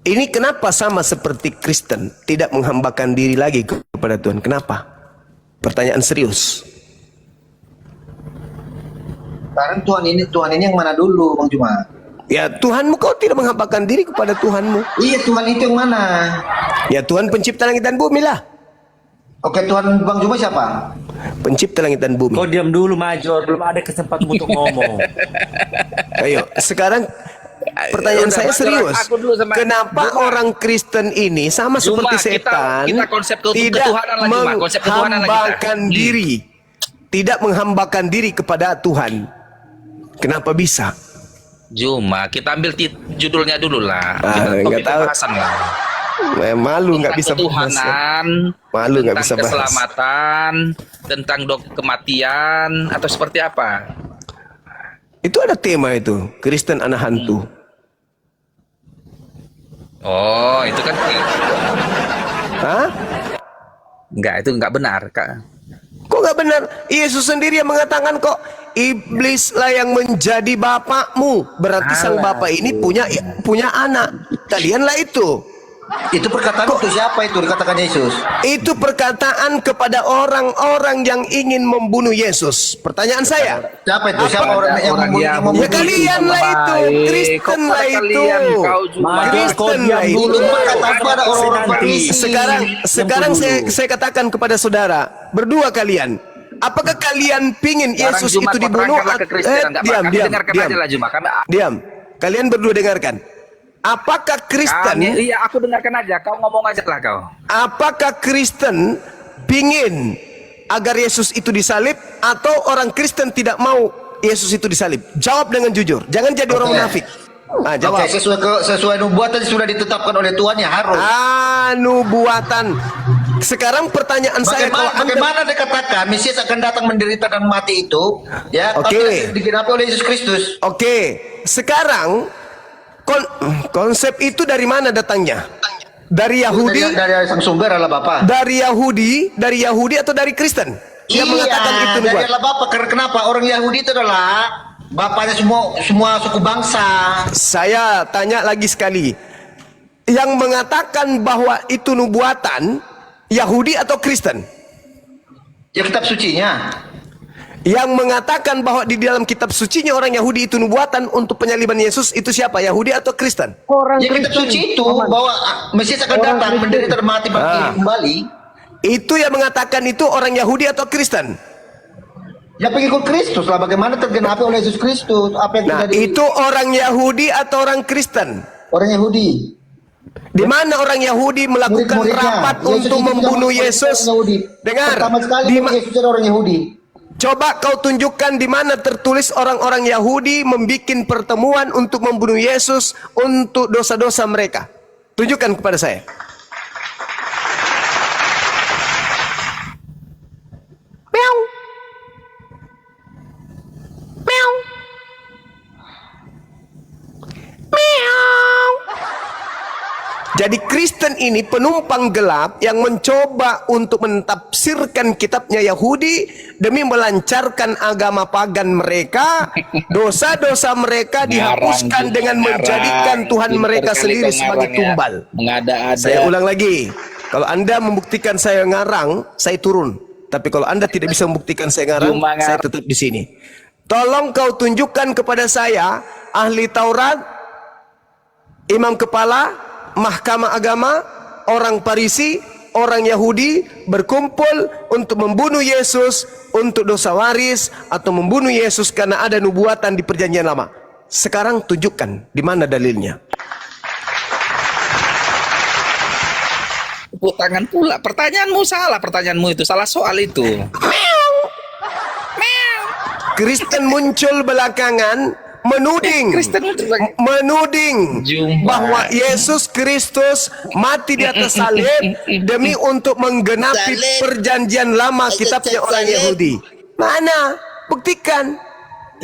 Ini kenapa sama seperti Kristen tidak menghambakan diri lagi kepada Tuhan? Kenapa? Pertanyaan serius. Sekarang Tuhan ini yang mana dulu, Bang Juma? Ya Tuhanmu, kau tidak menghambakan diri kepada Tuhanmu. Iya, Tuhan itu yang mana? Ya Tuhan pencipta langit dan bumi lah. Oke, Tuhan Bang Juma siapa? Pencipta langit dan bumi. Kau diam dulu Major, belum ada kesempatan untuk ngomong. Ayo, sekarang pertanyaan Udah, saya Mas, serius. aku dulu sama- Kenapa Juma. orang Kristen ini sama Juma, seperti kita setan konsep tidak ketuhanan lah, Juma. Konsep ketuhanan lah kita. menghambakan diri, tidak menghambakan diri kepada Tuhan? Kenapa bisa? Juma, kita ambil judulnya dulu lah. Kita nggak topik tahu. pembahasan lah. Malu nggak bisa bahas. Ketuhanan, Malu nggak bisa tentang bahas. keselamatan, tentang kematian atau seperti apa? Itu ada tema itu, Kristen anak hantu. Oh, itu kan Hah? enggak, itu enggak benar, Kak. Kok nggak benar? Yesus sendiri yang mengatakan kok, iblislah yang menjadi bapakmu. Berarti sang bapak ini punya anak. Kalianlah itu. Itu perkataan untuk siapa itu dikatakan Yesus? Itu perkataan kepada orang-orang yang ingin membunuh Yesus. Pertanyaan saya, Siapa itu? Siapa orang yang membunuh? ya kalian lah itu, Kristen lah itu, Kristen lah itu. Itu perkataan pada orang-orang Farisi. Sekarang saya katakan kepada saudara, berdua kalian, apakah kalian pingin Yesus itu dibunuh? Diam. Kalian berdua dengarkan. Apakah Kristen? Iya, aku dengarkan aja. Kau ngomong aja lah kau. Apakah Kristen pingin agar Yesus itu disalib, atau orang Kristen tidak mau Yesus itu disalib? Jawab dengan jujur. Jangan jadi orang munafik. Jawab. Oke, sesuai nubuatan sudah ditetapkan oleh Tuhan ya harus. Nubuatan. Sekarang pertanyaan saya, kalau Bagaimana dikatakan Mesias akan datang menderita dan mati itu? Ya, tapi digenapi oleh Yesus Kristus. Oke, sekarang konsep itu dari mana datangnya? Dari Yahudi? Dari sang sumber adalah Bapa. Dari Yahudi atau dari Kristen? Yang mengatakan itu dari adalah Bapa. Kenapa? Orang Yahudi itu adalah bapaknya semua suku bangsa. Saya tanya lagi sekali. Yang mengatakan bahwa itu nubuatan Yahudi atau Kristen? Ya kitab sucinya. Yang mengatakan bahwa di dalam kitab sucinya orang Yahudi itu nubuatan untuk penyaliban Yesus, itu siapa? Yahudi atau Kristen? Ya kitab suci itu bahwa Mesias akan datang menderita dan mati kembali. Itu yang mengatakan itu orang Yahudi atau Kristen? Ya pengikut Kristus lah. Bagaimana tergenapi oleh Yesus Kristus? Apa yang itu orang Yahudi atau orang Kristen? Orang Yahudi. Di mana orang Yahudi melakukan rapat untuk membunuh Yesus? Dengar. Pertama sekali Yesus adalah orang Yahudi. Coba kau tunjukkan di mana tertulis orang-orang Yahudi membuat pertemuan untuk membunuh Yesus untuk dosa-dosa mereka. Tunjukkan kepada saya. Meow. Meow. Meow. Jadi Kristen ini penumpang gelap yang mencoba untuk mentafsirkan kitabnya Yahudi demi melancarkan agama pagan mereka. Dosa-dosa mereka dihapuskan dengan menjadikan Tuhan mereka sendiri sebagai tumbal. Saya ulang lagi. Kalau Anda membuktikan saya ngarang, saya turun. Tapi kalau Anda tidak bisa membuktikan saya ngarang, saya tetap di sini. Tolong kau tunjukkan kepada saya ahli Taurat, imam kepala, mahkamah agama, orang Farisi, orang Yahudi berkumpul untuk membunuh Yesus untuk dosa waris, atau membunuh Yesus karena ada nubuatan di perjanjian lama. Sekarang tunjukkan di mana dalilnya. Tepuk tangan pula. Pertanyaanmu salah. Pertanyaanmu itu salah soal itu. Kristen muncul belakangan menuding bahwa Yesus Kristus mati di atas salib demi untuk menggenapi perjanjian lama kitabnya orang Yahudi. Mana? Buktikan.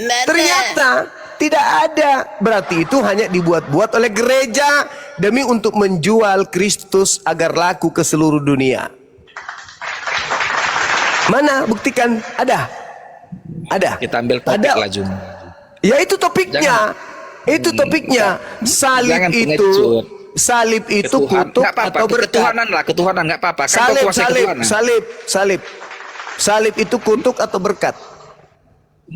Ternyata tidak ada. Berarti itu hanya dibuat-buat oleh gereja demi untuk menjual Kristus agar laku ke seluruh dunia. Mana? Buktikan. Ada. Kita ambil topik lah, Jum. Ya itu topiknya. Itu topiknya. Salib itu kutuk atau berkat. Ketuhanan nggak apa-apa. Salib itu kutuk atau berkat.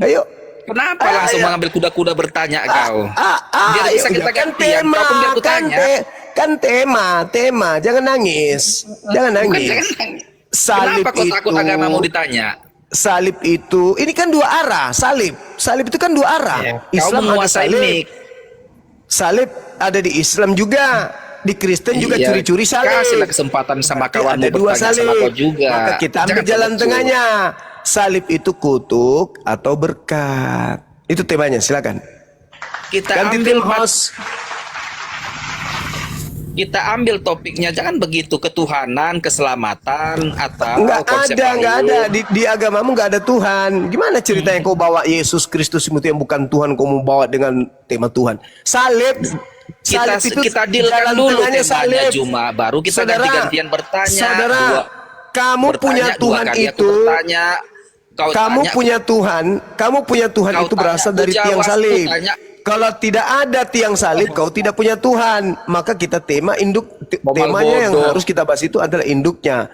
Ayo. Kenapa langsung mengambil kuda-kuda bertanya kau? Biar bisa kita kan gantian. tema, Kau pun biar kutanya. kan tema. Jangan nangis. Salib Kenapa kau takut agamamu ditanya? Salib itu, ini kan dua arah. Salib itu kan dua arah. Islam ada salib. Salib ada di Islam juga, di Kristen juga curi-curi salib. Kasihlah kesempatan sama kawanmu ada dua bertanya salib. sama kau juga. Maka kita ambil jalan tengahnya. Salib itu kutuk atau berkat. Itu temanya, silakan. Kita ambil topiknya, jangan begitu ketuhanan, keselamatan atau konsep nggak ada di agamamu nggak ada Tuhan. Gimana ceritanya kau bawa Yesus Kristus itu yang bukan Tuhan, kau mau bawa dengan tema Tuhan? Salib kita dealkan dulu temanya, Juma, baru kita ganti-gantian bertanya. Saudara, kamu punya Tuhan itu. Kamu punya Tuhan itu berasal dari tiang salib. kalau tidak ada tiang salib, kau tidak punya Tuhan. Maka kita temanya yang harus kita bahas itu adalah induknya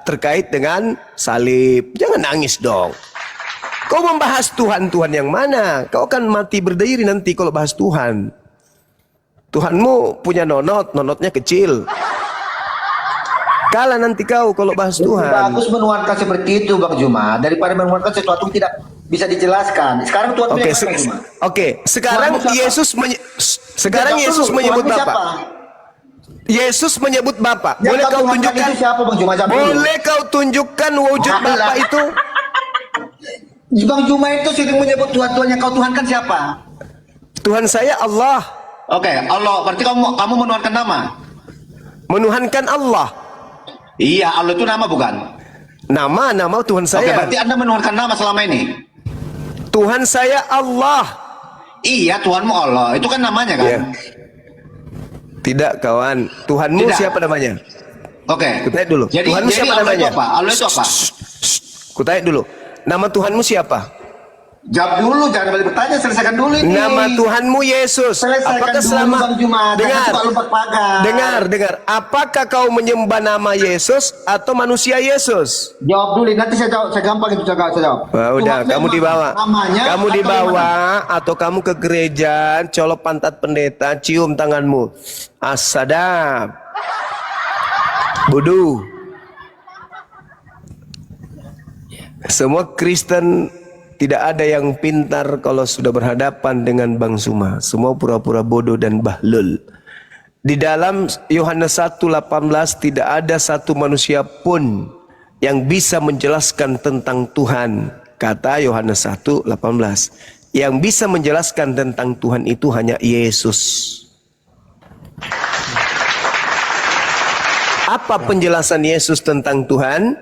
terkait dengan salib. Jangan nangis dong. Kau membahas Tuhan yang mana? Kau akan mati berdiri nanti kalau bahas Tuhan. Tuhanmu punya nonotnya kecil. Kalah nanti kau kalau bahas Tuhan. Bagus menuankan seperti itu Bang Juma daripada menuankan sesuatu yang tidak bisa dijelaskan. Sekarang Tuhan Oke, sekarang Yesus menyebut Bapa. Yesus menyebut Bapa. Boleh kau tunjukkan? Siapa Bang Juma? Boleh kau tunjukkan wujud Bapa itu? Bang Juma itu sering menyebut Tuhan yang kau tuhankan siapa? Tuhan saya Allah. Oke, Allah. Berarti kamu menuhankan nama? Menuhankan Allah. Iya, Allah itu nama bukan? Nama Tuhan Oke, saya. berarti Anda menuhankan nama selama ini? Tuhan saya Allah. Iya, Tuhanmu Allah. Itu kan namanya kan? Ya. Tidak kawan. Tuhanmu Tidak. siapa namanya? Oke. Kutanya dulu. Jadi Tuhanmu siapa Allah namanya? itu apa? Allah itu apa? Kutanya dulu. Nama Tuhanmu siapa? Jawab dulu, jangan balik bertanya, selesaikan dulu ini. Nama Tuhanmu Yesus. Selesaikan Apakah dulu, selama Bang Juma. Jangan dengar, suka lompat pagar. dengar. Apakah kau menyembah nama Yesus atau manusia Yesus? Jawab dulu, nanti saya jawab, saya gampang itu saya jawab. Wah, udah, Tuhan kamu dibawa. Namanya Kamu atau dibawa gimana? atau kamu ke gereja, colok pantat pendeta, cium tanganmu. As-sadap. Bodoh. Semua Kristen tidak ada yang pintar kalau sudah berhadapan dengan Bang Suma. Semua pura-pura bodoh dan bahlul. Di dalam Yohanes 1:18 tidak ada satu manusia pun yang bisa menjelaskan tentang Tuhan. Kata Yohanes 1:18. Yang bisa menjelaskan tentang Tuhan itu hanya Yesus. Apa penjelasan Yesus tentang Tuhan?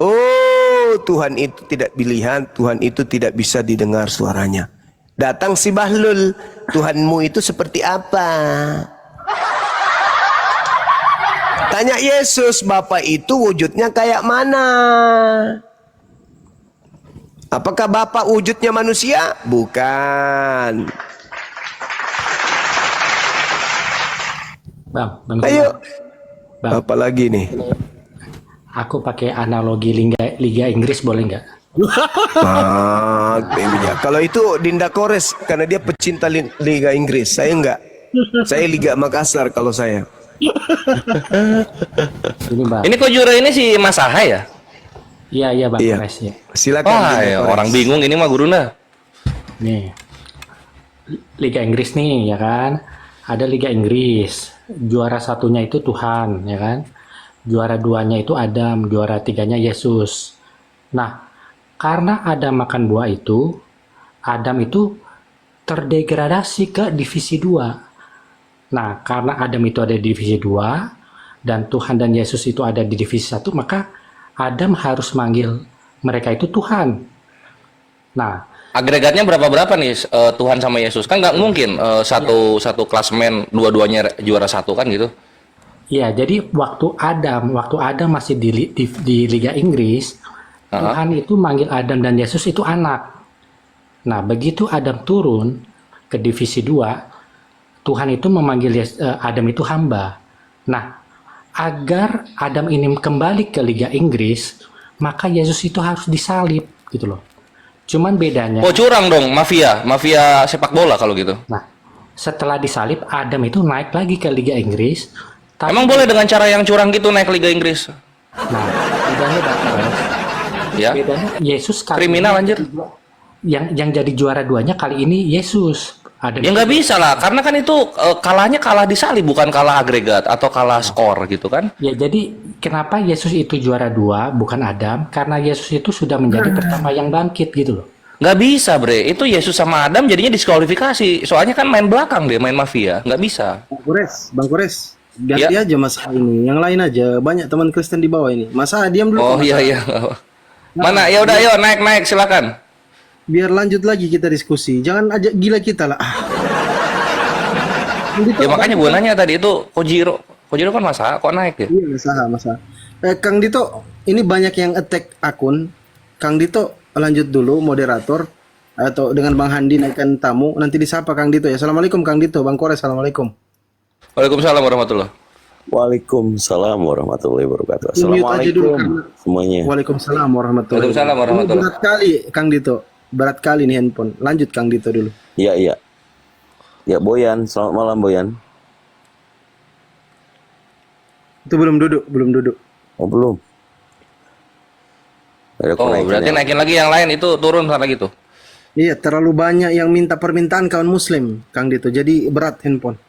Oh, Tuhan itu tidak dilihat, Tuhan itu tidak bisa didengar suaranya. Datang si bahlul, Tuhanmu itu seperti apa? Tanya Yesus, Bapa itu wujudnya kayak mana? Apakah Bapa wujudnya manusia? Bukan. Bang, Ayo. Bang. Apa lagi nih? Aku pakai analogi Liga Inggris boleh nggak? Kalau itu Dinda Kores karena dia pecinta Liga Inggris. Saya enggak. Saya Liga Makassar kalau saya. Ini Bang. Ini kok juara ini si Mas Aha ya? Iya Bang. Iya. Kores, ya. Silakan. Wah, Dinda ya, Kores. orang bingung ini mah Gurunda. Nih. Liga Inggris nih ya kan. Ada Liga Inggris. Juara satunya itu Tuhan ya kan. Juara duanya itu Adam, juara tiganya Yesus. Nah, karena Adam makan buah itu, Adam itu terdegradasi ke divisi 2. Nah, karena Adam itu ada di divisi 2, dan Tuhan dan Yesus itu ada di divisi 1, maka Adam harus manggil mereka itu Tuhan. Nah, Agregatnya berapa nih Tuhan sama Yesus? Kan nggak mungkin satu klasemen dua-duanya juara satu kan gitu. ya, jadi waktu Adam masih di Liga Inggris, Tuhan itu manggil Adam dan Yesus itu anak. Nah, begitu Adam turun ke divisi 2, Tuhan itu memanggil Adam itu hamba. Nah, agar Adam ini kembali ke Liga Inggris, maka Yesus itu harus disalib gitu loh. Cuman bedanya, Oh curang dong, mafia sepak bola kalau gitu. nah, setelah disalib Adam itu naik lagi ke Liga Inggris. Emang boleh dengan cara yang curang gitu naik Liga Inggris? Nah, bedanya Bapak, Ya. bedanya Yesus kali Kriminal, ini anjir. yang jadi juara duanya kali ini Yesus. Adam Ya nggak bisa lah, karena kan itu kalahnya kalah di salib, bukan kalah agregat atau kalah skor gitu kan? Ya, jadi kenapa Yesus itu juara 2 bukan Adam? Karena Yesus itu sudah menjadi pertama yang bangkit gitu loh. Nggak bisa bre, itu Yesus sama Adam jadinya diskualifikasi. Soalnya kan main belakang dia, main mafia, nggak bisa. Bang Kores, ganti Ya. aja Mas A ini. Yang lain aja, banyak teman Kristen di bawah ini. Mas A, diam dulu. Oh Mas A. iya. Mana? Ya udah, ayo naik silakan. Biar lanjut lagi kita diskusi. Jangan ajak gila kita lah. Ya makanya gue nanya tadi itu Kojiro kan masa kok naik ya? Iya, masa. Kang Dito, ini banyak yang attack akun. Kang Dito, lanjut dulu moderator. atau dengan Bang Handi naikkan tamu, nanti disapa Kang Dito ya. Assalamualaikum Kang Dito, Bang Kores, assalamualaikum. Waalaikumsalam warahmatullah. Waalaikumsalam warahmatullahi wabarakatuh. Mute aja dulu, Assalamualaikum semuanya. Waalaikumsalam warahmatullahi Waalaikumsalam wabarakatuh. Ini warahmatullah. berat kali Kang Dito, berat kali nih handphone. Lanjut Kang Dito dulu. Iya, iya. Ya, Boyan, selamat malam Boyan. Itu belum duduk, belum duduk. Oh, belum. Ada Oh, kenaikan berarti yang- naikin lagi yang lain itu turun sana gitu. Iya, terlalu banyak yang minta permintaan kawan muslim, Kang Dito. Jadi berat handphone.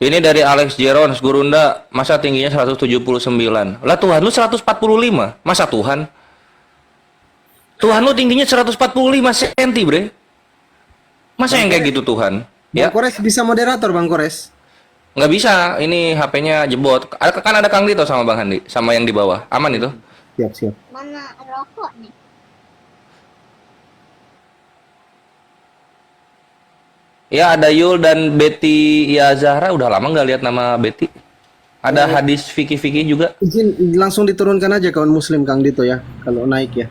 Ini dari Alex Jerons, Gurunda, masa tingginya 179. Lah Tuhan lu 145. Masa Tuhan? Tuhan lu tingginya 145 cm, bre. Masa yang kayak gitu Tuhan? Bang Ya, Kores bisa moderator, Bang Kores. nggak bisa. Ini HP-nya jebot. Kan ada Kang Dito sama Bang Handi, sama yang di bawah. Aman itu? Siap, siap. Mana rokok nih? Ya, ada Yul dan Betty ya Zahra. Udah lama nggak lihat nama Betty. Ada hadis Vicky juga. Izin langsung diturunkan aja kawan muslim Kang Dito ya, kalau naik ya.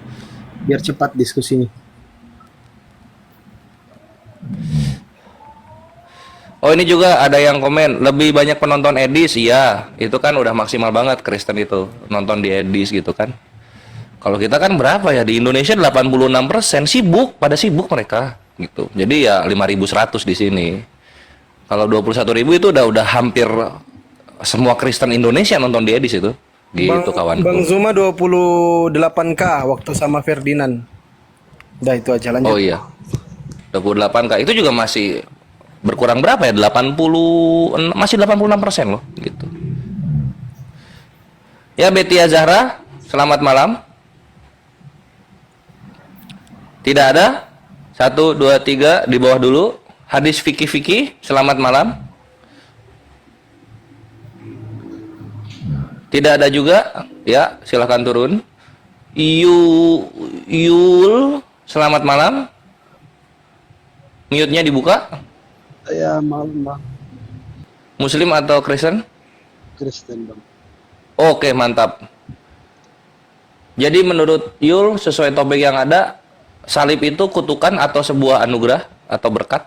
Biar cepat diskusinya. Oh, ini juga ada yang komen lebih banyak penonton Edis. Iya, itu kan udah maksimal banget Kristen itu nonton di Edis gitu kan. Kalau kita kan berapa ya di Indonesia 86% sibuk, pada sibuk mereka gitu. Jadi ya 5.100 di sini. Kalau 21.000 itu udah hampir semua Kristen Indonesia nonton di Edis itu. Gitu kawan. Bang Zuma 28K waktu sama Ferdinand. Udah itu aja lanjut. Oh iya. 28K itu juga masih berkurang berapa ya? 80 masih 86% loh gitu. Ya, Betty Zahra, selamat malam. Tidak ada. 1 2 3 di bawah dulu. Hadis Vicky, selamat malam. Tidak ada juga. Ya, silahkan turun. Yul, selamat malam. Mute-nya dibuka. Ya, malam Bang. Muslim atau Kristen? Kristen Bang. Oke, mantap. Jadi menurut Yul, sesuai topik yang ada, salib itu kutukan atau sebuah anugerah atau berkat?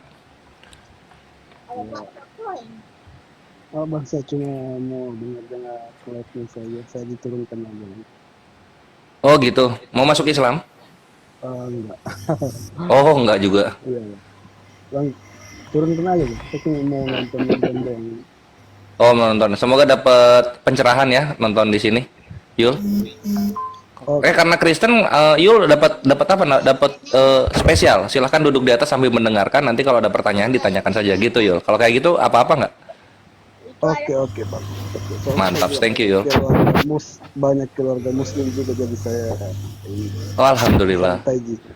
Oh, Bang, saya cuma mau dengar-dengar live-nya saja. Saya diturunkan aja. Oh gitu. Mau masuk Islam? Enggak. Oh, enggak juga. Iya, Bang. Turunkan aja, Bang. Saya cuma mau nonton doang. Oh, menonton. Semoga dapat pencerahan ya nonton di sini. Yul. Karena Kristen, Yul dapat apa? Dapat spesial. Silahkan duduk di atas sambil mendengarkan. Nanti kalau ada pertanyaan ditanyakan saja gitu, Yul. Kalau kayak gitu apa-apa nggak? Oke, Bang. Soalnya Mantap, saya thank you, Yul. banyak keluarga muslim juga, jadi saya Oh, alhamdulillah. santai gitu.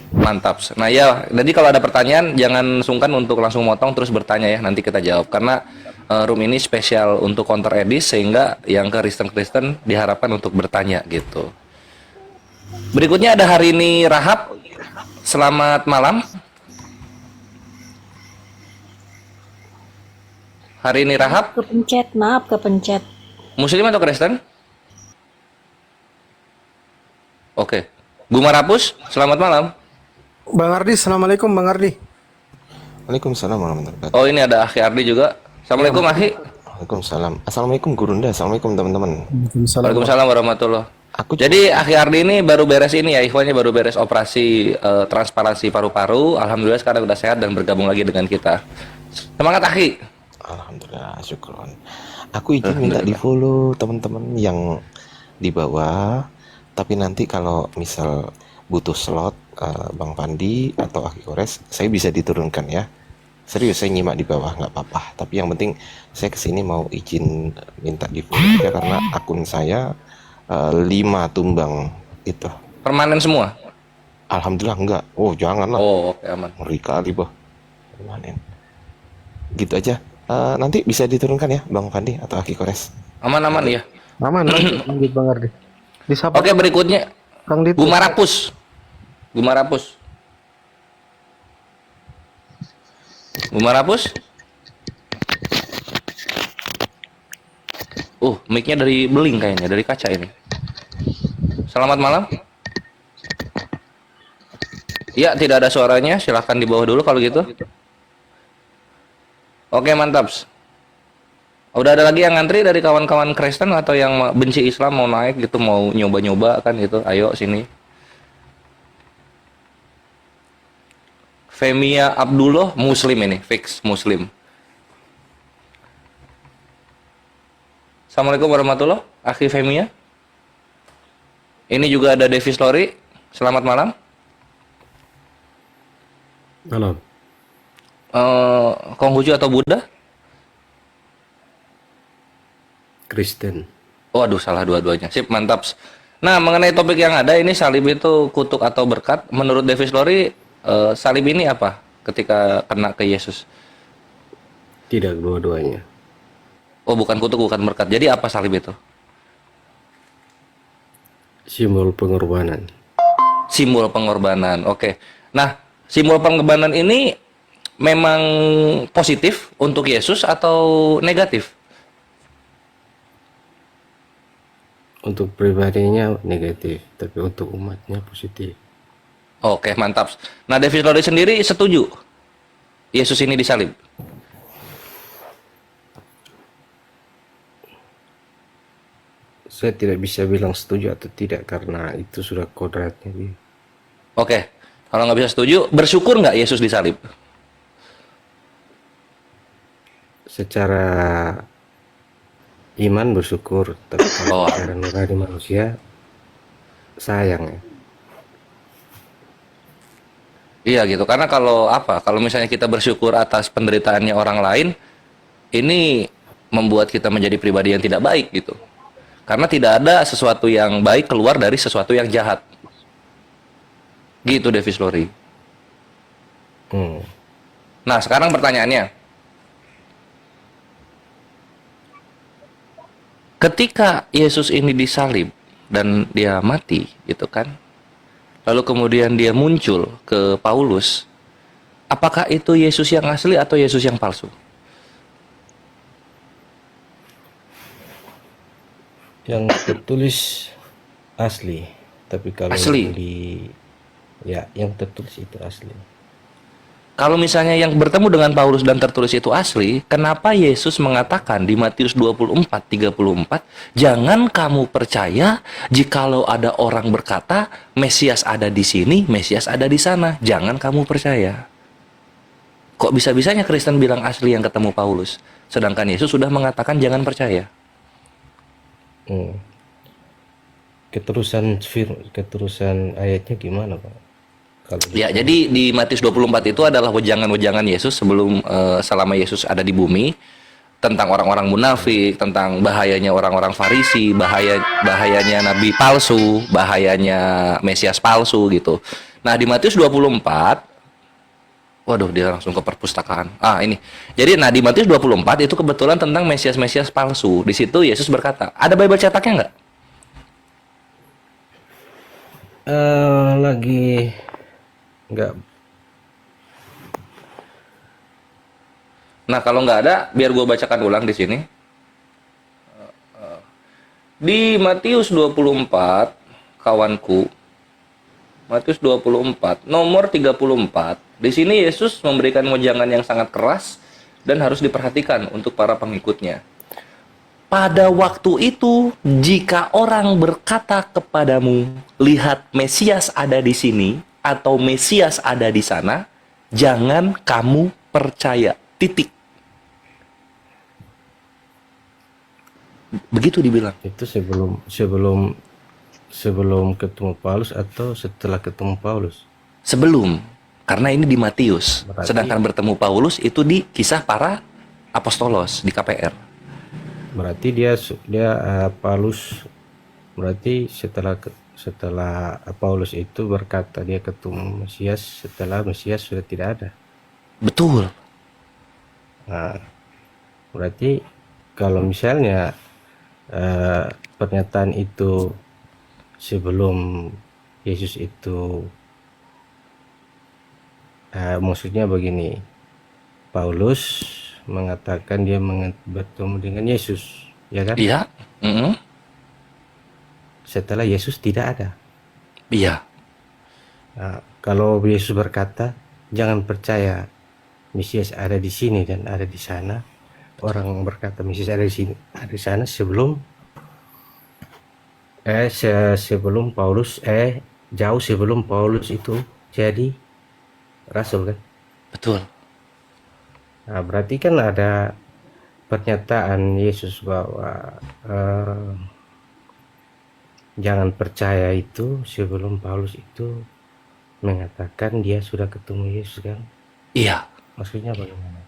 Mantap. Nah ya, jadi kalau ada pertanyaan jangan sungkan untuk langsung motong terus bertanya ya, nanti kita jawab. Karena room ini spesial untuk counter edis sehingga yang Kristen diharapkan untuk bertanya gitu. Berikutnya ada hari ini Rahab. Selamat malam. Hari ini Rahab. Kepencet, maaf kepencet. Muslim atau Kristen? Oke. Guma Rapus, selamat malam. Bang Ardi, assalamualaikum Bang Ardi. Waalaikumsalam warahmatullahi wabarakatuh. Oh, ini ada Akhi Ardi juga. Assalamualaikum Akhi. Waalaikumsalam. Assalamualaikum Gurunda. Assalamualaikum teman-teman. Waalaikumsalam warahmatullahi. Jadi Akhi Ardi ini baru beres ini ya, ikhwannya baru beres operasi transparansi paru-paru. Alhamdulillah sekarang udah sehat dan bergabung lagi dengan kita. Semangat Akhi. Alhamdulillah, syukron. Aku izin minta di follow teman-teman yang di bawah. Tapi nanti kalau misal butuh slot Bang Pandi atau Akhi Kores, saya bisa diturunkan ya. Serius, saya nyimak di bawah nggak apa-apa. Tapi yang penting saya kesini mau izin minta di follow aja karena akun saya 5 tumbang itu. Permanen semua? Alhamdulillah enggak. Oh jangan lah. Oh oke, aman. Ngeri kali boh. Permanen. Gitu aja. Nanti bisa diturunkan ya Bang Pandi atau Akhi Kores. Aman-aman ya. Aman, lanjut Bang Ardi. Disapa. Oke, berikutnya Kang Dito. Guma Rapus. Guma Rapus. Guma Rapus. Mic-nya dari beling kayaknya, dari kaca ini. Selamat malam. Ya, tidak ada suaranya. Silahkan di bawah dulu kalau gitu. Oke, mantap. Udah ada lagi yang ngantri dari kawan-kawan Kristen atau yang benci Islam mau naik gitu, mau nyoba-nyoba kan gitu. Ayo sini. Femia Abdullah, Muslim ini, fix Muslim. Assalamualaikum warahmatullahi wabarakatuh, Akhi Femia. Ini juga ada Devis Lori. Selamat malam. Malam. Konghucu atau Buddha? Kristen. Waduh, salah dua-duanya. Sip, mantap. Nah, mengenai topik yang ada ini, salib itu kutuk atau berkat. Menurut Devis Lori, salib ini apa ketika kena ke Yesus? Tidak dua-duanya. Oh, bukan kutuk, bukan berkat. Jadi apa salib itu? Simbol pengorbanan. Simbol pengorbanan. Oke. Nah, simbol pengorbanan ini memang positif untuk Yesus atau negatif? Untuk pribadinya negatif, tapi untuk umatnya positif. Oke, mantap. Nah, David Lodi sendiri setuju Yesus ini disalib? Saya tidak bisa bilang setuju atau tidak karena itu sudah kodratnya dia. Oke, kalau nggak bisa setuju, bersyukur nggak Yesus disalib? Secara iman bersyukur, tapi kalau secara nurani manusia sayang ya. Iya gitu, karena kalau misalnya kita bersyukur atas penderitaannya orang lain, ini membuat kita menjadi pribadi yang tidak baik gitu. Karena tidak ada sesuatu yang baik keluar dari sesuatu yang jahat. Gitu Davis Lori. Nah, sekarang pertanyaannya. Ketika Yesus ini disalib dan dia mati, gitu kan? Lalu kemudian dia muncul ke Paulus. Apakah itu Yesus yang asli atau Yesus yang palsu? Yang tertulis asli, tapi kalau Asli? yang tertulis itu asli. Kalau misalnya yang bertemu dengan Paulus dan tertulis itu asli, kenapa Yesus mengatakan di Matius 24:34, jangan kamu percaya jikalau ada orang berkata, Mesias ada di sini, Mesias ada di sana. Jangan kamu percaya. Kok bisa-bisanya Kristen bilang asli yang ketemu Paulus, sedangkan Yesus sudah mengatakan jangan percaya? Keterusan ayatnya gimana, Pak? Ya, jadi di Matius 24 itu adalah wejangan-wejangan Yesus sebelum selama Yesus ada di bumi, tentang orang-orang munafik, tentang bahayanya orang-orang Farisi, bahayanya nabi palsu, bahayanya Mesias palsu gitu. Nah, di Matius 24, waduh, dia langsung ke perpustakaan. Ini. Jadi di Matius 24 itu kebetulan tentang Mesias-Mesias palsu. Di situ Yesus berkata, ada Bible cetaknya nggak? Lagi nggak. Nah, kalau nggak ada, biar gue bacakan ulang di sini. Di Matius 24, kawanku, Matius 24, nomor 34, di sini Yesus memberikan wejangan yang sangat keras dan harus diperhatikan untuk para pengikutnya. Pada waktu itu, jika orang berkata kepadamu, lihat Mesias ada di sini, atau Mesias ada di sana, jangan kamu percaya. Titik. Begitu dibilang. Itu sebelum ketemu Paulus atau setelah ketemu Paulus? Sebelum, karena ini di Matius. Sedangkan bertemu Paulus itu di Kisah Para Apostolos di KPR. Berarti Paulus berarti setelah Paulus itu berkata dia ketemu Mesias setelah Mesias sudah tidak ada. Betul. Nah, berarti kalau misalnya pernyataan itu sebelum Yesus itu maksudnya begini, Paulus mengatakan dia bertemu dengan Yesus ya kan? Iya. Mm-mm. Setelah Yesus tidak ada. Iya. Nah, kalau Yesus berkata, jangan percaya Mesias ada di sini dan ada di sana. Orang berkata Mesias ada di sini, ada di sana sebelum Paulus jauh sebelum Paulus itu jadi rasul kan. Betul. Nah, berarti kan ada pernyataan Yesus bahwa jangan percaya itu sebelum Paulus itu mengatakan dia sudah ketemu Yesus kan. Iya. Maksudnya bagaimana?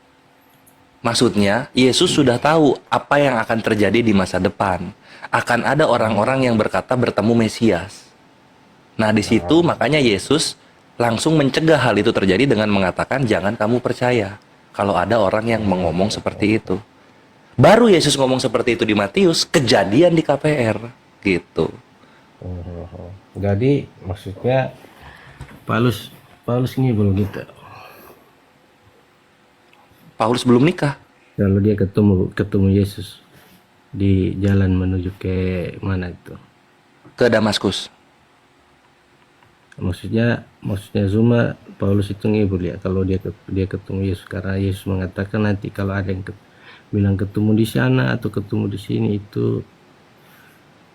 Maksudnya, Yesus sudah tahu apa yang akan terjadi di masa depan. Akan ada orang-orang yang berkata bertemu Mesias. Nah, di situ makanya Yesus langsung mencegah hal itu terjadi dengan mengatakan jangan kamu percaya kalau ada orang yang mengomong seperti itu. Baru Yesus ngomong seperti itu di Matius, kejadian di KPR gitu. Jadi maksudnya Paulus ini belum gitu. Paulus belum nikah. Kalau dia ketemu Yesus di jalan menuju ke mana itu? Ke Damaskus. Maksudnya Zuma Paulus itu ngibul ya kalau dia ketemu Yesus, karena Yesus mengatakan nanti kalau ada yang bilang ketemu di sana atau ketemu di sini itu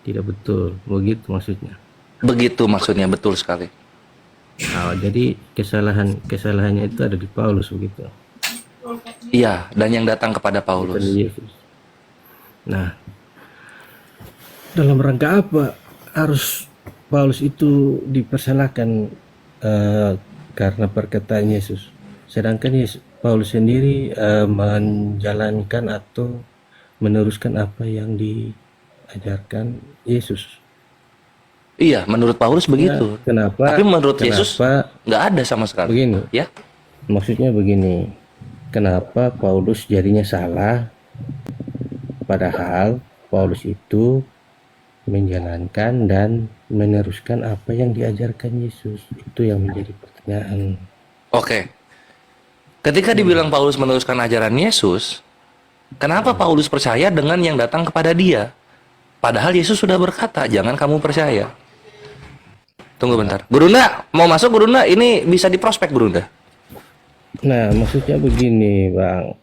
tidak betul. Begitu maksudnya. Begitu maksudnya, betul sekali. Nah, jadi kesalahannya itu ada di Paulus begitu. Iya, dan yang datang kepada Paulus. Yesus. Nah, dalam rangka apa harus Paulus itu dipersalahkan karena perkataan Yesus, sedangkan Paulus sendiri menjalankan atau meneruskan apa yang diajarkan Yesus. Iya, menurut Paulus begitu. Kenapa? Tapi menurut Yesus nggak ada sama sekali. Begini. Ya. Maksudnya begini. Kenapa Paulus jadinya salah? Padahal Paulus itu menjalankan dan meneruskan apa yang diajarkan Yesus. Itu yang menjadi pertanyaan. Oke. Ketika dibilang Paulus meneruskan ajaran Yesus, kenapa Paulus percaya dengan yang datang kepada dia? Padahal Yesus sudah berkata, jangan kamu percaya. Tunggu bentar. Gurunda, mau masuk Gurunda? Ini bisa di prospek Gurunda. Nah, maksudnya begini, Bang.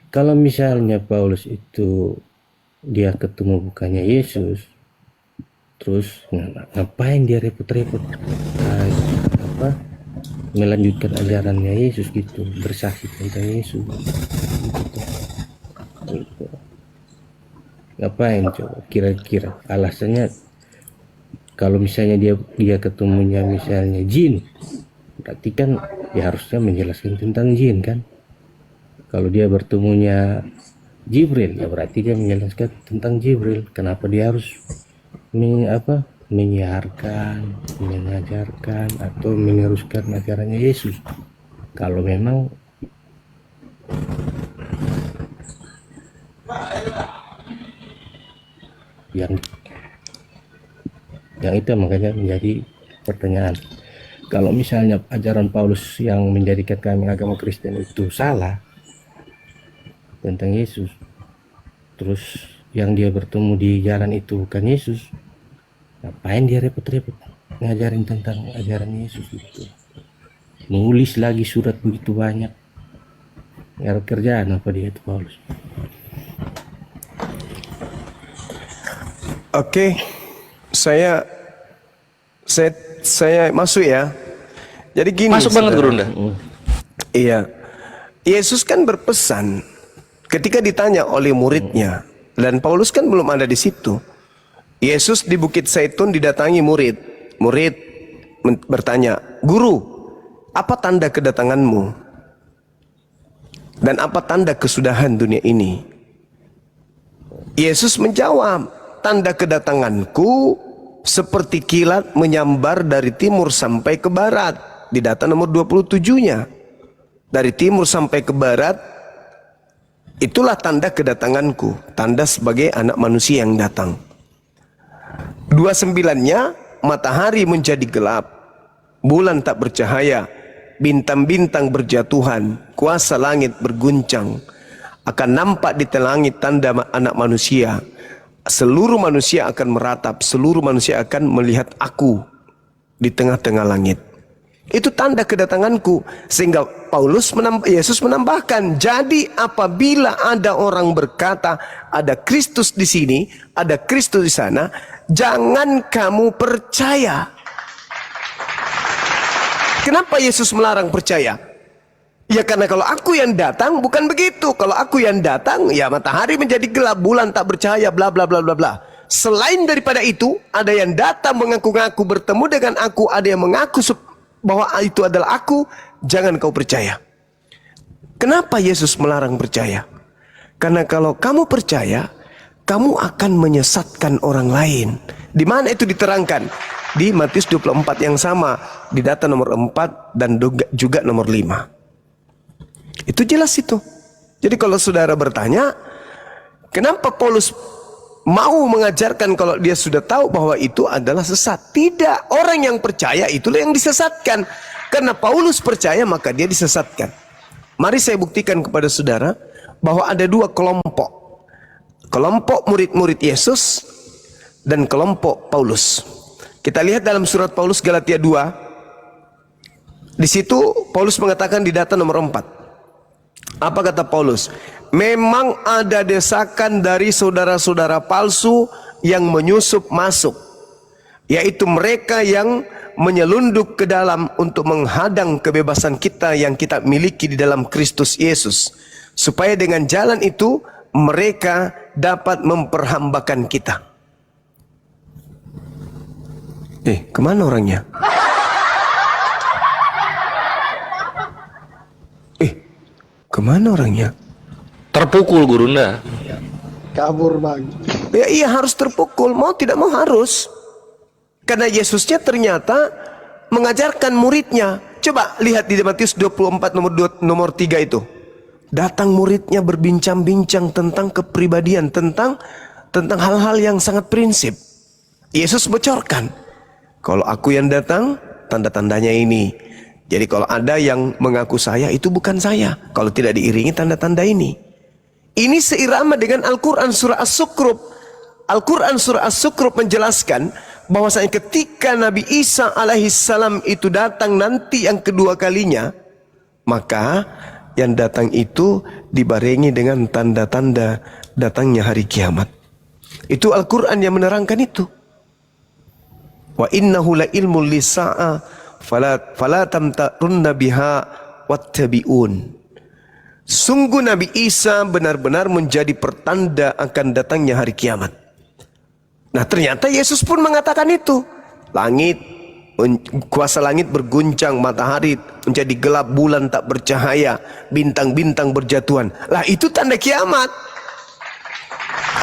Kalau misalnya Paulus itu dia ketemu bukannya Yesus, terus ngapain dia repot-repot melanjutkan ajarannya Yesus gitu, bersaksi tentang Yesus gitu. Ngapain coba kira-kira alasannya? Kalau misalnya dia ketemunya misalnya jin, berarti kan dia harusnya menjelaskan tentang jin kan. Kalau dia bertemunya Jibril, ya berarti dia menjelaskan tentang Jibril. Kenapa dia harus menyiarkan, mengajarkan atau meneruskan ajarannya Yesus? Kalau memang yang itu makanya menjadi pertanyaan. Kalau misalnya ajaran Paulus yang menjadikan kami agama Kristen itu salah tentang Yesus, terus yang dia bertemu di jalan itu bukan Yesus, ngapain dia repot-repot ngajarin tentang ajaran Yesus itu? Nulis lagi surat begitu banyak, nggak kerjaan apa dia itu Paulus? Oke, saya masuk ya. Jadi gini. Masuk banget Gurunda. Iya. Yesus kan berpesan ketika ditanya oleh muridnya, dan Paulus kan belum ada di situ. Yesus di Bukit Zaitun didatangi murid. Murid bertanya, "Guru, apa tanda kedatanganmu? Dan apa tanda kesudahan dunia ini?" Yesus menjawab, "Tanda kedatanganku seperti kilat menyambar dari timur sampai ke barat." Di data nomor 27-nya. Dari timur sampai ke barat, itulah tanda kedatanganku. Tanda sebagai anak manusia yang datang. 29-nya, matahari menjadi gelap, bulan tak bercahaya, bintang-bintang berjatuhan, kuasa langit berguncang, akan nampak di langit tanda anak manusia. Seluruh manusia akan meratap, seluruh manusia akan melihat aku di tengah-tengah langit. Itu tanda kedatanganku. Sehingga Yesus menambahkan, jadi apabila ada orang berkata ada Kristus di sini, ada Kristus di sana, jangan kamu percaya. Kenapa Yesus melarang percaya? Ya karena kalau aku yang datang bukan begitu. Kalau aku yang datang, ya matahari menjadi gelap, bulan tak bercahaya, bla bla bla bla bla. Selain daripada itu, ada yang datang mengaku-ngaku bertemu dengan aku, ada yang mengaku bahwa itu adalah aku, jangan kau percaya. Kenapa Yesus melarang percaya? Karena kalau kamu percaya, kamu akan menyesatkan orang lain. Di mana itu diterangkan? Di Matius 24 yang sama, di data nomor 4 dan juga nomor 5. Itu jelas itu. Jadi kalau saudara bertanya, kenapa Paulus mau mengajarkan kalau dia sudah tahu bahwa itu adalah sesat? Tidak, orang yang percaya itulah yang disesatkan. Karena Paulus percaya maka dia disesatkan. Mari saya buktikan kepada saudara bahwa ada dua kelompok. Kelompok murid-murid Yesus dan kelompok Paulus. Kita lihat dalam surat Paulus Galatia 2. Di situ Paulus mengatakan di data nomor 4. Apa kata Paulus? Memang ada desakan dari saudara-saudara palsu yang menyusup masuk, yaitu mereka yang menyelundup ke dalam untuk menghadang kebebasan kita yang kita miliki di dalam Kristus Yesus, supaya dengan jalan itu mereka dapat memperhambakan kita. Kemana orangnya? Kemana orangnya? Terpukul Gurunda. Kabur bang. Ya iya harus terpukul, mau tidak mau harus. Karena Yesusnya ternyata mengajarkan muridnya. Coba lihat di Matius 24 nomor 3 itu. Datang muridnya berbincang-bincang tentang kepribadian, tentang hal-hal yang sangat prinsip. Yesus bocorkan, kalau aku yang datang, tanda-tandanya ini. Jadi kalau ada yang mengaku saya, itu bukan saya kalau tidak diiringi tanda-tanda ini. Ini seirama dengan Al-Quran surah As-Sukrub. Al-Quran surah As-Sukrub menjelaskan bahwasanya ketika Nabi Isa alaihissalam itu datang nanti yang kedua kalinya, maka yang datang itu dibarengi dengan tanda-tanda datangnya hari kiamat. Itu Al-Quran yang menerangkan itu. Wa innahu la ilmul lisa'a fala tamtarunna biha wattabi'un. Sungguh Nabi Isa benar-benar menjadi pertanda akan datangnya hari kiamat. Nah ternyata Yesus pun mengatakan itu. Kuasa langit berguncang, matahari menjadi gelap, bulan tak bercahaya, bintang-bintang berjatuhan. Lah itu tanda kiamat.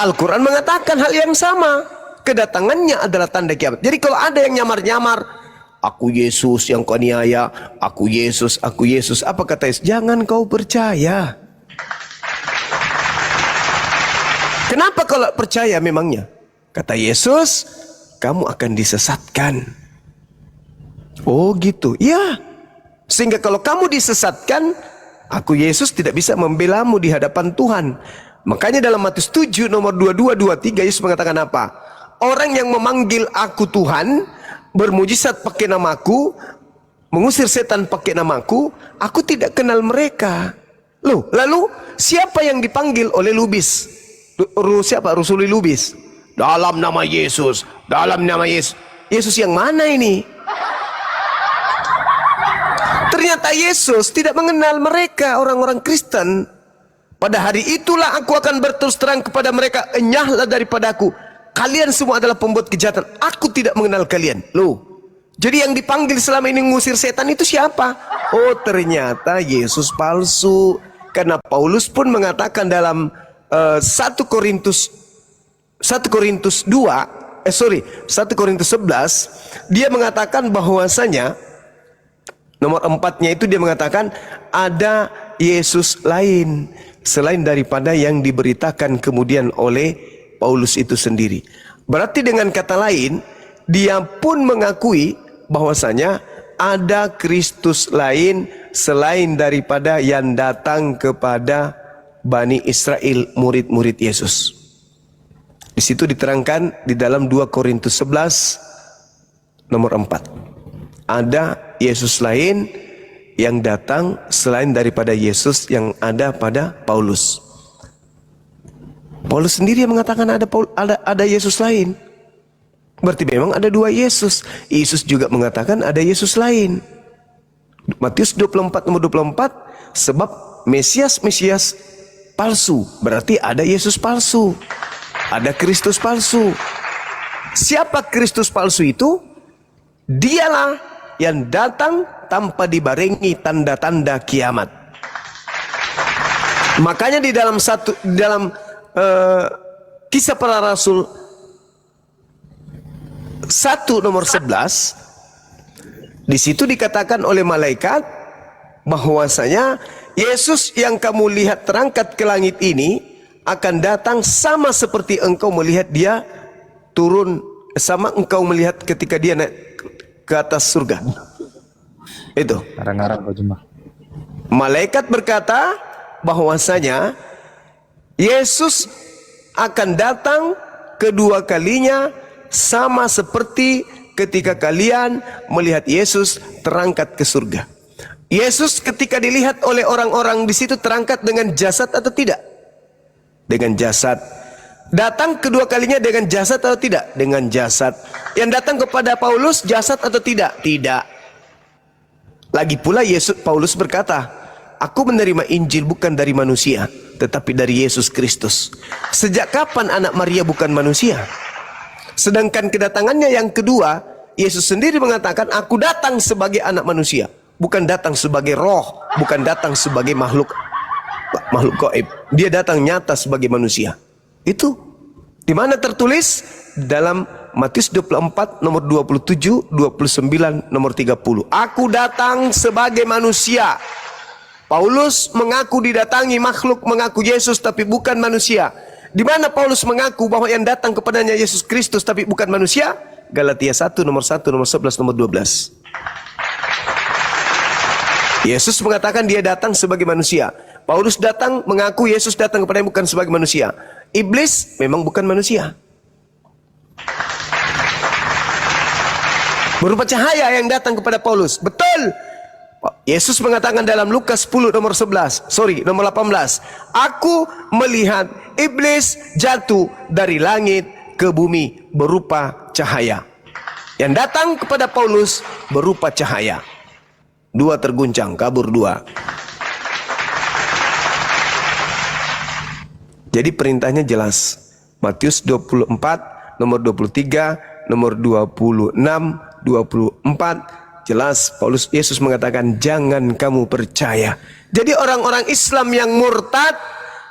Al-Quran mengatakan hal yang sama. Kedatangannya adalah tanda kiamat. Jadi kalau ada yang nyamar-nyamar, aku Yesus yang kau aniaya, aku Yesus, apa kata Yesus? Jangan kau percaya. Kenapa kalau percaya memangnya? Kata Yesus, kamu akan disesatkan. Oh gitu, ya. Sehingga kalau kamu disesatkan, aku Yesus tidak bisa membelamu di hadapan Tuhan. Makanya dalam Matius 7 nomor 22-23 Yesus mengatakan apa? Orang yang memanggil aku Tuhan, bermujizat pakai namaku, mengusir setan pakai namaku, aku tidak kenal mereka. Loh, lalu siapa yang dipanggil oleh Lubis? Siapa? Rusuli Lubis. Dalam nama Yesus, dalam nama Yesus. Yesus yang mana ini? Ternyata Yesus tidak mengenal mereka, orang-orang Kristen. Pada hari itulah aku akan berterus terang kepada mereka, enyahlah daripadaku. Kalian semua adalah pembuat kejahatan. Aku tidak mengenal kalian. Loh, jadi yang dipanggil selama ini mengusir setan itu siapa? Oh, ternyata Yesus palsu. Karena Paulus pun mengatakan dalam 1 Korintus 11, dia mengatakan bahwasanya nomor 4-nya itu dia mengatakan ada Yesus lain selain daripada yang diberitakan kemudian oleh Paulus itu sendiri. Berarti dengan kata lain, dia pun mengakui bahwasanya ada Kristus lain selain daripada yang datang kepada Bani Israel, murid-murid Yesus. Di situ diterangkan di dalam 2 Korintus 11 nomor 4. Ada Yesus lain yang datang selain daripada Yesus yang ada pada Paulus. Paulus sendiri yang mengatakan ada Yesus lain. Berarti memang ada 2 Yesus. Yesus juga mengatakan ada Yesus lain. Matius 24 nomor 24, sebab Mesias palsu, berarti ada Yesus palsu, ada Kristus palsu. Siapa Kristus palsu itu? Dialah yang datang tanpa dibarengi tanda-tanda kiamat. Makanya di dalam Kisah Para Rasul 1 nomor 11, di situ dikatakan oleh malaikat bahwasanya Yesus yang kamu lihat terangkat ke langit ini akan datang sama seperti engkau melihat dia turun, sama engkau melihat ketika dia naik ke atas surga. Itu. Malaikat berkata bahwasanya Yesus akan datang kedua kalinya sama seperti ketika kalian melihat Yesus terangkat ke surga. Yesus ketika dilihat oleh orang-orang di situ terangkat dengan jasad atau tidak? Dengan jasad. Datang kedua kalinya dengan jasad atau tidak? Dengan jasad. Yang datang kepada Paulus jasad atau tidak? Tidak. Lagi pula Paulus berkata, aku menerima Injil bukan dari manusia, tetapi dari Yesus Kristus. Sejak kapan anak Maria bukan manusia? Sedangkan kedatangannya yang kedua, Yesus sendiri mengatakan, aku datang sebagai anak manusia. Bukan datang sebagai roh, bukan datang sebagai makhluk gaib. Dia datang nyata sebagai manusia. Itu di mana tertulis dalam Matius 24 nomor 27, 29 nomor 30. Aku datang sebagai manusia. Paulus mengaku didatangi makhluk, mengaku Yesus tapi bukan manusia. Di mana Paulus mengaku bahwa yang datang kepadanya Yesus Kristus tapi bukan manusia? Galatia 1 nomor 1 nomor 11 nomor 12. Yesus mengatakan dia datang sebagai manusia. Paulus datang mengaku Yesus datang kepadanya bukan sebagai manusia. Iblis memang bukan manusia. Berupa cahaya yang datang kepada Paulus. Betul. Yesus mengatakan dalam Lukas 10 nomor 18. Aku melihat iblis jatuh dari langit ke bumi berupa cahaya. Yang datang kepada Paulus berupa cahaya. 2 terguncang, kabur 2. Jadi perintahnya jelas. Matius 24 nomor 23, nomor 26, 24 jelas Yesus mengatakan jangan kamu percaya. Jadi orang-orang Islam yang murtad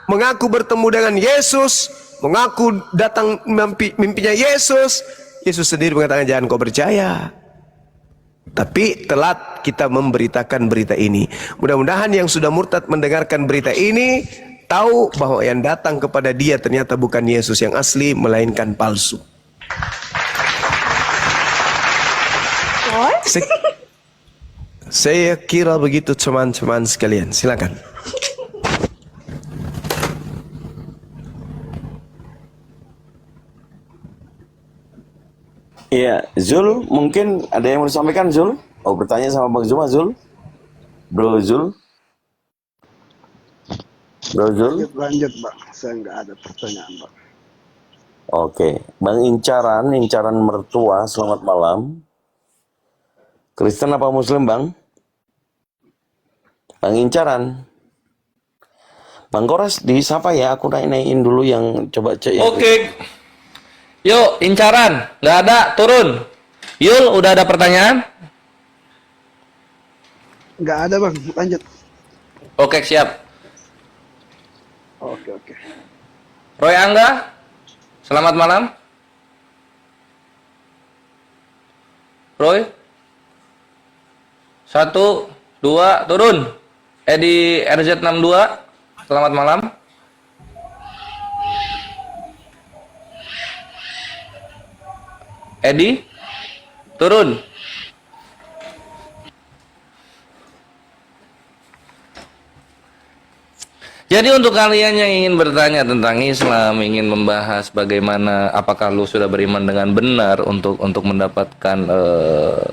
mengaku bertemu dengan Yesus, mengaku datang mimpinya Yesus, Yesus sendiri mengatakan jangan kau percaya. Tapi telat kita memberitakan berita ini. Mudah-mudahan yang sudah murtad mendengarkan berita ini tahu bahwa yang datang kepada dia ternyata bukan Yesus yang asli, melainkan palsu. Saya kira begitu teman-teman sekalian. Silakan. Iya, Zul, mungkin ada yang mau disampaikan, Zul? Oh, bertanya sama Bang Zuma, Zul? Bro Zul? Lanjut, Bang. Saya nggak ada pertanyaan, Bang. Oke. Bang Incaran mertua, selamat malam. Kristen apa Muslim, Bang? Bang Incaran. Bang Kores, disapa ya, aku nanyain dulu yang coba cek. Oke. Yuk, Incaran, nggak ada, turun. Yul, udah ada pertanyaan? Nggak ada, Bang. Lanjut. Oke, siap. Oke. Roy Angga, selamat malam. Roy, 1, 2, turun. Edi RZ62, selamat malam. Edi, turun. Jadi untuk kalian yang ingin bertanya tentang Islam, ingin membahas bagaimana apakah lu sudah beriman dengan benar untuk mendapatkan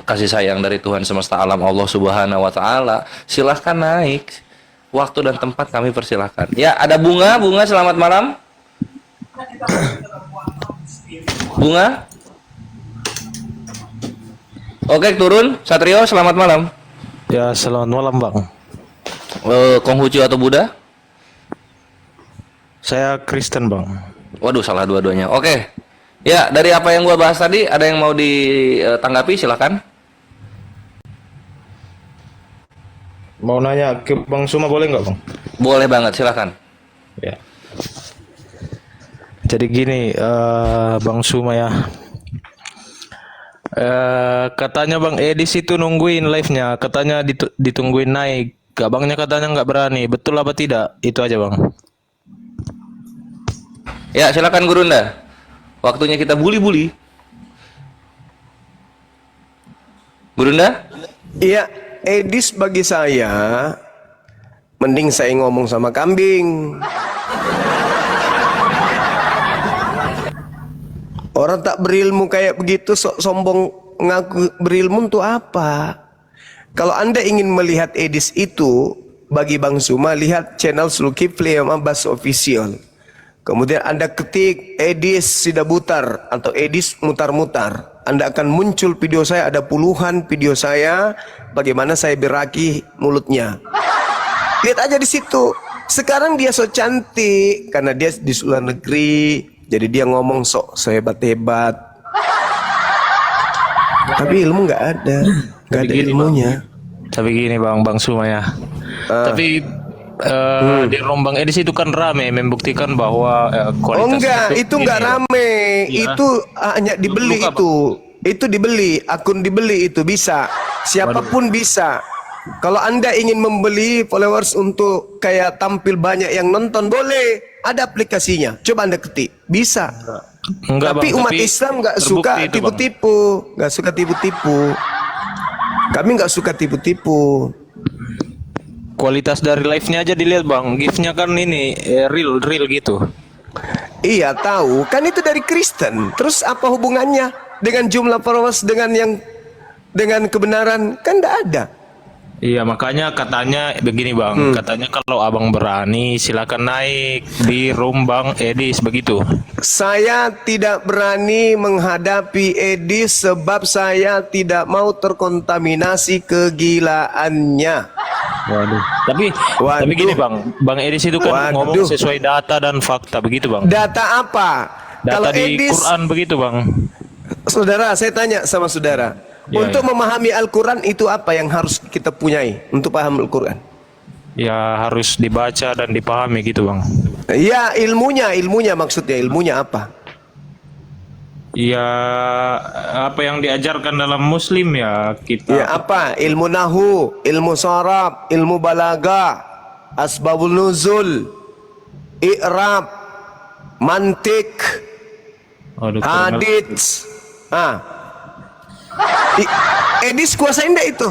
kasih sayang dari Tuhan semesta alam Allah Subhanahu wa taala, silahkan naik. Waktu dan tempat kami persilahkan. Ya, ada Bunga, selamat malam. Bunga? Oke, turun. Satrio, selamat malam. Ya, selamat malam, Bang. Konghucu atau Buddha? Saya Kristen, Bang. Waduh, salah dua-duanya. Oke. Ya, dari apa yang gua bahas tadi, ada yang mau ditanggapi? Silakan. Mau nanya ke Bang Suma boleh nggak, Bang? Boleh banget, silakan. Ya. Jadi gini, Bang Suma ya. Katanya Bang Edis itu nungguin live-nya, katanya ditungguin naik. Abangnya katanya nggak berani. Betul apa tidak? Itu aja, Bang. Ya, silakan Gurunda. Waktunya kita bully-bully. Gurunda? Iya, Edis bagi saya mending saya ngomong sama kambing. Orang tak berilmu kayak begitu sok sombong ngaku berilmu untuk apa? Kalau Anda ingin melihat Edis itu, bagi Bang Suma lihat channel Zulkifli Bas Official. Kemudian Anda ketik Edis Sidabutar atau Edis Mutar-Mutar. Anda akan muncul video saya, ada puluhan video saya bagaimana saya beraki mulutnya. Lihat aja di situ. Sekarang dia so cantik karena dia di luar negeri, jadi dia ngomong sok sehebat-hebat. Tapi ilmu nggak ada, nggak ada ilmunya. Tapi gini Bang Suma ya. Tapi di Rombang Edis itu kan rame membuktikan bahwa kualitas. Oh enggak, itu enggak rame. Ya. Itu hanya dibeli itu. Itu dibeli, akun dibeli itu bisa. Siapapun bisa. Kalau Anda ingin membeli followers untuk kayak tampil banyak yang nonton boleh. Ada aplikasinya. Coba Anda ketik. Bisa. Enggak, tapi Bang, umat tapi Islam enggak suka itu, tipu-tipu. Enggak suka tipu-tipu. Kami enggak suka tipu-tipu. Kualitas dari live-nya aja dilihat Bang. GIF-nya kan ini real gitu. Iya tahu, kan itu dari Kristen. Terus apa hubungannya dengan jumlah followers dengan kebenaran? Kan tidak ada. Iya makanya katanya begini Bang, katanya kalau Abang berani silakan naik di Rombang Edis begitu. Saya tidak berani menghadapi Edis sebab saya tidak mau terkontaminasi kegilaannya. Waduh. Tapi gini Bang Edis itu kan ngomong sesuai data dan fakta begitu Bang. Data apa? Data Kalau di Edis, Quran begitu Bang. Saudara, saya tanya sama saudara. Ya, untuk memahami Al-Quran itu apa yang harus kita punyai untuk paham Al-Quran? Ya harus dibaca dan dipahami gitu Bang. Ya ilmunya maksudnya ilmunya apa? Ya apa yang diajarkan dalam Muslim ya kita. Ya apa? Ilmu nahu, ilmu sharaf, ilmu balaga, asbabul nuzul, i'rab, mantik, hadits. Edis kuasain enggak itu?